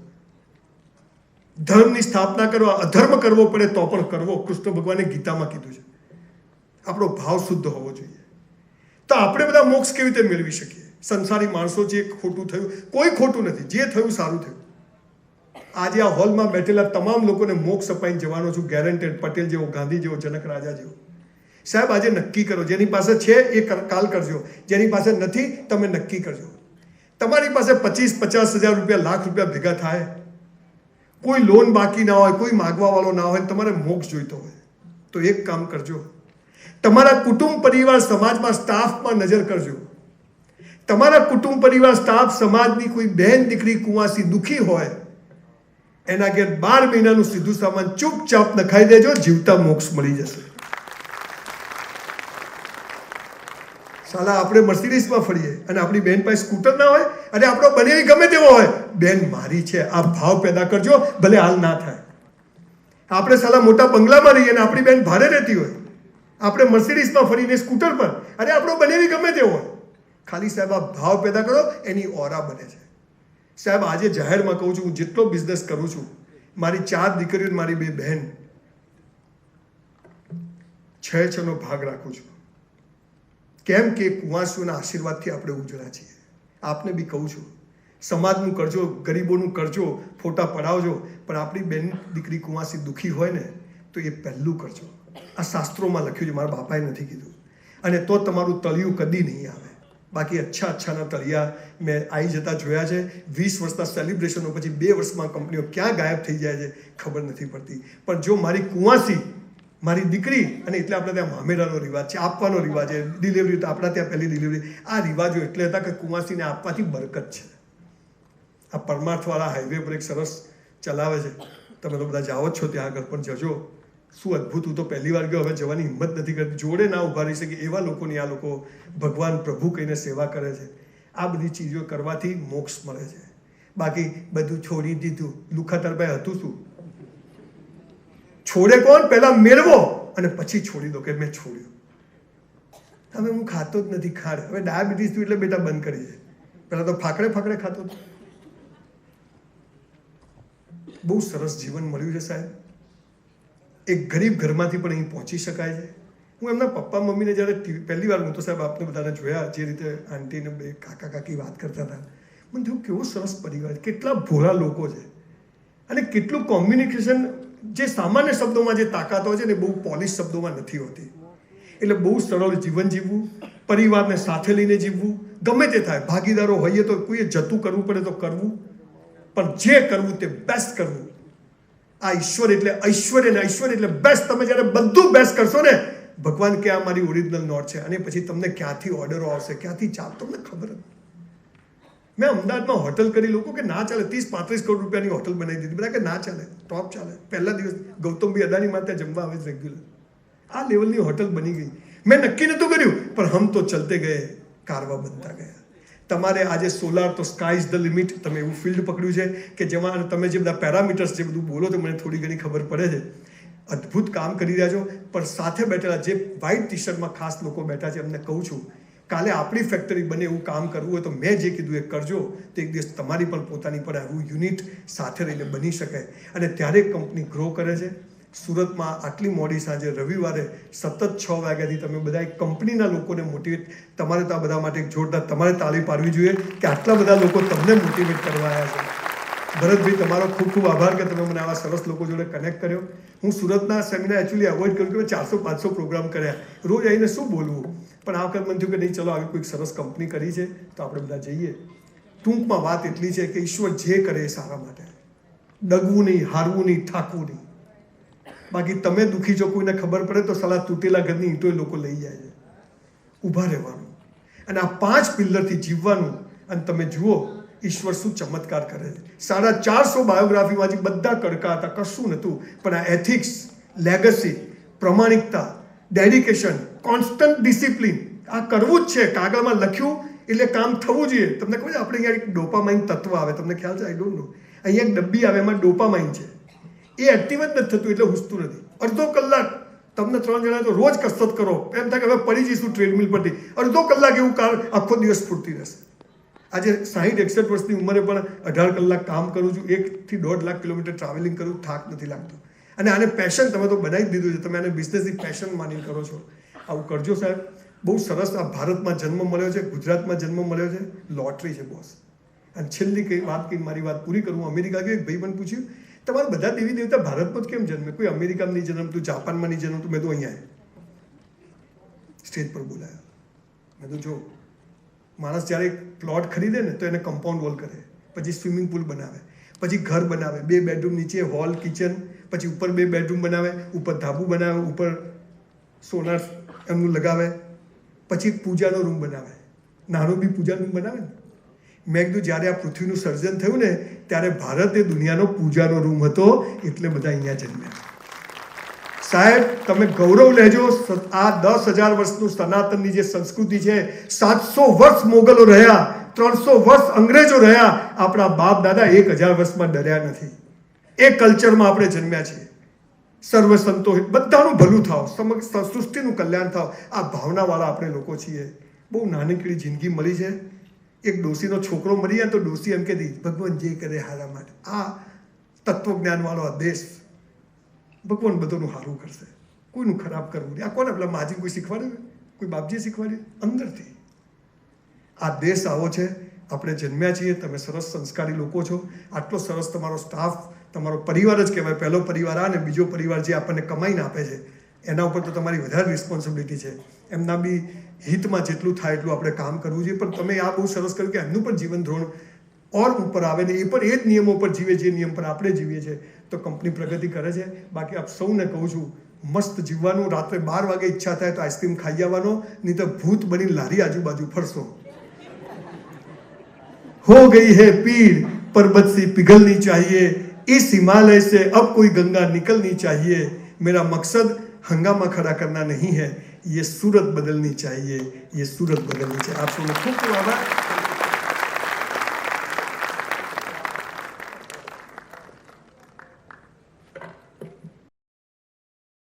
ધર્મની સ્થાપના કરવા, અધર્મ કરવો પડે તો પણ કરવો, કૃષ્ણ ભગવાને ગીતામાં કીધું છે. આપણો ભાવ શુદ્ધ હોવો જોઈએ. તો આપણે બધા મોક્ષ કેવી રીતે મેળવી શકીએ? સંસારી માણસો જે ખોટું થયું, કોઈ ખોટું નથી, જે થયું સારું થયું. આજે આ હોલમાં બેઠેલા તમામ લોકોને મોક્ષ અપાઈને જવાનો છું, ગેરંટેડ. પટેલ જેવો, ગાંધી જેવો, જનક રાજા જેવો. સાહેબ આજે નક્કી કરો, જેની પાસે છે એ કાલ કરજો, જેની પાસે નથી તમે નક્કી કરજો. તમારી પાસે 25-50 હજાર રૂપિયા, લાખ રૂપિયા ભેગા થાય, કોઈ લોન બાકી ના હોય, કોઈ માગવા વાળો ના હોય, તમારે મોક્ષ જોઈતો હોય તો એક કામ કરજો, તમારા કુટુંબ પરિવાર સમાજમાં સ્ટાફમાં નજર કરજો. તમારા કુટુંબ પરિવાર સ્ટાફ સમાજની કોઈ બહેન દીકરી કુંવાસી દુખી હોય, એના ઘેર 12 મહિનાનું સીધું સામાન ચૂપચાપ નખાઈ દેજો, જીવતા મોક્ષ મળી જશે. સાલા આપણે મર્સિડીઝમાં ફરીએ અને આપણી બેન પાસે સ્કૂટર ના હોય અને આપણો બનેવી ગમે તેવો હોય, બેન મારી છે, આ ભાવ પેદા કરજો, ભલે હાલ ના થાય. આપણે સાલા મોટા બંગલામાં રહીએ અને આપણી બેન ભારે રહેતી હોય, આપણે મર્સિડીઝમાં ફરીને સ્કૂટર પર, અને આપણો બનેવી ગમે તેવો હોય, ખાલી સાહેબ આ ભાવ પેદા કરો, એની ઓરા બને છે. સાહેબ આજે જાહેરમાં કહું છું, હું જેટલો બિઝનેસ કરું છું, મારી 4 દીકરીઓ, મારી 2 બહેન, 6-6નો ભાગ રાખું છું. કેમ કે કુંવાસીઓના આશીર્વાદથી આપણે ઉજળા છીએ. આપને બી કહું છું, સમાજનું કરજો, ગરીબોનું કરજો, ફોટા પડાવજો, પણ આપણી બેન દીકરી કુંવાસી દુઃખી હોય ને તો એ પહેલું કરજો. આ શાસ્ત્રોમાં લખ્યું છે, મારા બાપાએ નથી કીધું. અને તો તમારું તળિયું કદી નહીં આવે. બાકી અચ્છાના તળિયા મેં આવી જતા જોયા છે. 20 વર્ષના સેલિબ્રેશનો પછી 2 વર્ષમાં કંપનીઓ ક્યાં ગાયબ થઈ જાય છે ખબર નથી પડતી. પણ જો મારી કુંવાસી, મારી દીકરી, અને એટલે આપણે ત્યાં મામેરાનો રિવાજ છે, આપવાનો રિવાજ છે, ડિલિવરી તો આપણા ત્યાં પહેલી ડિલિવરી, આ રિવાજો એટલે હતા કે કુંવાસીને આપવાથી બરકત છે. આ પરમાર્થવાળા હાઈવે પર એક સરસ ચલાવે છે, તમે તો બધા જાઓ જ છો ત્યાં આગળ, પણ જજો, શું અદ્ભુત. હું તો પહેલી વાર ગયો, હવે જવાની હિંમત નથી કરતી. જોડે ના ઉભા રહી શકે એવા લોકોની આ લોકો ભગવાન પ્રભુ કહીને સેવા કરે છે. આ બધી ચીજો કરવાથી મોક્ષ મળે છે. બાકી બધું છોડી દીધું, લુખાતરભાઈ હતું શું? છોડે કોણ? પહેલા મેળવો અને પછી છોડી દો કે મેં છોડ્યું. હવે હું ખાતો જ નથી ખાડ. હવે ડાયાબિટીસ થયું એટલે બેટા બંધ કરી છે. પહેલા તો ફાકડે ખાતો હતો. બહુ સરસ જીવન મળ્યું છે સાહેબ. એક ગરીબ ઘરમાંથી પણ અહીં પહોંચી શકાય છે. હું એમના પપ્પા મમ્મીને જ્યારે પહેલી વાર, હું તો સાહેબ આપને બધાને જોયા, જે રીતે આંટીને 2 કાકા કાકી વાત કરતા હતા, મને થયું કેવો સરસ પરિવાર, કેટલા ભોળા લોકો છે, અને કેટલું કોમ્યુનિકેશન, જે સામાન્ય શબ્દોમાં જે તાકાત હોય છે ને, બહુ પોલિશ શબ્દોમાં નથી હોતી. એટલે બહુ સરળ જીવન જીવવું, પરિવારને સાથે લઈને જીવવું, ગમે તે થાય, ભાગીદારો હોઈએ તો કોઈએ જતું કરવું પડે તો કરવું, પણ જે કરવું તે બેસ્ટ કરવું. આ ઈશ્વર એટલે ઐશ્વર્ય, ને ઐશ્વર્ય એટલે બેસ્ટ. તમે જ્યારે બધું બેસ્ટ કરશો ને, ભગવાન કે આ મારી ઓરિજિનલ નોટ છે, અને પછી તમને ક્યાંથી ઓર્ડરો આવશે, ક્યાંથી ચાલ, તમને ખબર જ. મેં અમદાવાદમાં હોટલ કરી, લોકો કે ના ચાલે, 30-35 કરોડ રૂપિયાની હોટલ બનાવી દીધી. બધા કે ના ચાલે, ટોપ ચાલે. પહેલા દિવસ ગૌતમભાઈ અદાણીમાં ત્યાં જમવા આવે રેગ્યુલર. આ લેવલની હોટલ બની ગઈ. મેં નક્કી નહોતું કર્યું, પણ હમ તો ચલતે ગયે, કારવા બનતા ગયા. તમારે આજે સોલાર તો સ્કાય ઇઝ ધ લિમિટ. તમે એવું ફિલ્ડ પકડ્યું છે કે જેમાં તમે જે બધા પેરામીટર્સ જે બધું બોલો તો મને થોડી ઘણી ખબર પડે છે. અદ્ભુત કામ કરી રહ્યા છો. પણ સાથે બેઠેલા જે વ્હાઇટ ટી શર્ટમાં ખાસ લોકો બેઠા છે, એમને કહું છું, કાલે આપણી ફેક્ટરી બને એવું કામ કરવું હોય તો મેં જે કીધું એ કરજો. તો એક દિવસ તમારી પણ પોતાની પણ આવું યુનિટ સાથે રહીને બની શકે, અને ત્યારે કંપની ગ્રો કરે છે. સુરતમાં આટલી મોડી સાંજે રવિવારે સતત 6 વાગ્યાથી તમે બધા કંપનીના લોકોને મોટિવેટ, તમારે તો આ બધા માટે એક જોરદાર તમારે તાળી પાડવી જોઈએ કે આટલા બધા લોકો તમને મોટિવેટ કરવા આવ્યા છે. ભરતભાઈ, તમારો ખૂબ ખૂબ આભાર કે તમે મને આવા સરસ લોકો જોડે કનેક્ટ કર્યો. હું સુરતના સેમિનાર એકચ્યુઅલી અવોઇડ કર્યું કે 400-500 પ્રોગ્રામ કર્યા, રોજ આવીને શું બોલવું, પણ આ વખત મને થયું કે નહીં, ચલો આવી કોઈક સરસ કંપની કરી છે તો આપણે બધા જઈએ. ટૂંકમાં વાત એટલી છે કે ઈશ્વર જે કરે એ સારા માટે, ડગવું નહીં, હારવું નહીં, થાકવું નહીં. બાકી તમે દુઃખી છો, કોઈને ખબર પડે તો સલાહ તૂટેલા ઘરની ઈંટો એ લોકો લઈ જાય છે. ઊભા રહેવાનું અને આ 5 પિલ્લરથી જીવવાનું, અને તમે જુઓ ઈશ્વર શું ચમત્કાર કરે છે. 450 બાયોગ્રાફીમાંથી બધા કડકા હતા, કશું નહોતું, પણ આ એથિક્સ, લેગસી, પ્રમાણિકતા, ડેડિકેશન, કોન્સ્ટન્ટ ડિસિપ્લિન, આ કરવું જ છે. કાગળમાં લખ્યું એટલે કામ થવું જોઈએ. તમને ખબર છે આપણે અહીંયા એક ડોપામાઇન તત્વ આવે, તમને ખ્યાલ છે? I don't know. અહીંયા એક ડબ્બી આવે, એમાં ડોપામાઇન છે, એ એક્ટિવ જ નથી થતું એટલે હુસતું નથી. અડધો કલાક તમને 3 જણા તો રોજ કસરત કરો, એમ થાય કે હવે પડી જઈશું ટ્રેડમિલ પરથી, અડધો કલાક એવું આખો દિવસ સ્ફૂર્તિ રહેશે. આજે 60-61 વર્ષની ઉંમરે પણ 18 કલાક કામ કરું છું, 1 થી 1.5 લાખ કિલોમીટર ટ્રાવેલિંગ કરું, થાક નથી લાગતો. અને આને પેશન તમે તો બનાવી જ દીધું છે, તમે આને બિઝનેસની પેશન માની કરો છો. આવું કરજો સાહેબ. બહુ સરસ. આ ભારતમાં જન્મ મળ્યો છે, ગુજરાતમાં જન્મ મળ્યો છે, લોટરી છે બોસ. અને છેલ્લી કઈ વાત કહી મારી વાત પૂરી કરું. અમેરિકા ગયો, એક ભાઈ મને પૂછ્યું તમારા બધા દેવી દેવતા ભારતમાં જ કેમ જન્મે? કોઈ અમેરિકામાં નહીં જન્મતું, જાપાનમાં નહીં જન્મતું. મેં તો અહીંયા સ્ટેજ પર બોલાયા. મેં તો જો માણસ જ્યારે એક પ્લોટ ખરીદે ને તો એને કમ્પાઉન્ડ વોલ કરે, પછી સ્વિમિંગ પુલ બનાવે, પછી ઘર બનાવે, 2 બેડરૂમ, નીચે હોલ, કિચન, પછી ઉપર 2 બેડરૂમ બનાવે, ઉપર ધાબુ બનાવે, ઉપર સોલાર એમનું લગાવે, પછી પૂજાનો રૂમ બનાવે, નાનો બી પૂજા રૂમ બનાવે ને. મેં કીધું જ્યારે આ પૃથ્વીનું સર્જન થયું ને ત્યારે ભારત એ દુનિયાનો પૂજાનો રૂમ હતો, એટલે બધા અહીંયા જન્મ્યા. સાહેબ તમે ગૌરવ લેજો. આ 10,000 વર્ષનું સનાતનની જે સંસ્કૃતિ છે, 700 વર્ષ મોગલો રહ્યા, 300 વર્ષ અંગ્રેજો રહ્યા, આપણા બાપ દાદા 1000 વર્ષમાં ડર્યા નથી. એ કલ્ચરમાં આપણે જન્મ્યા છીએ. સર્વ સંતો બધાનું ભલું થાવ, સમગ્ર સૃષ્ટિનું કલ્યાણ થાવ, આ ભાવનાવાળા આપણે લોકો છીએ. બહુ નાનકડી જિંદગી મળી છે. એક ડોશીનો છોકરો મરી જાય તો ડોશી એમ કહેતી ભગવાન જે કરે હારા માટે. આ તત્વજ્ઞાનવાળો આ દેશ, ભગવાન બધાનું સારું કરશે, કોઈનું ખરાબ કરવું નહીં. આ કોને પેલા માજી કોઈ શીખવાડ્યું? કોઈ બાપજીએ શીખવાડ્યું? અંદરથી. આ દેશ આવો છે, આપણે જન્મ્યા છીએ. તમે સરસ સંસ્કારી લોકો છો. આટલો સરસ તમારો સ્ટાફ, તમારો પરિવાર જ કહેવાય. પહેલો પરિવાર આ, ને બીજો પરિવાર જે આપણને કમાઈને આપે છે એના ઉપર તો તમારી વધારે રિસ્પોન્સિબિલિટી છે. એમના બી હિતમાં જેટલું થાય એટલું આપણે કામ કરવું જોઈએ. પણ તમે આ બહુ સરસ કર્યું કે એમનું પણ જીવન ધોરણ ઓર ઉપર આવે ને એ પણ એ જ નિયમો પર જીવે જે નિયમ પર આપણે જીવીએ છીએ, તો કંપની પ્રગતિ કરે છે. બાકી આપ સૌને કહું છું, મસ્ત જીવવાનું. રાત્રે 12 વાગે ઈચ્છા થાય તો આઈસ્ક્રીમ ખાઈ આવવાનો, નહીં તો ભૂત બની લારી આજુબાજુ ફરશો. हो गई है पीर पर्वत से पिघलनी चाहिए, इस हिमालय से अब कोई गंगा निकलनी चाहिए. मेरा मकसद हंगामा खड़ा करना नहीं है, ये सूरत बदलनी चाहिए, ये सूरत बदलनी चाहिए. आप सबको खूब आभार.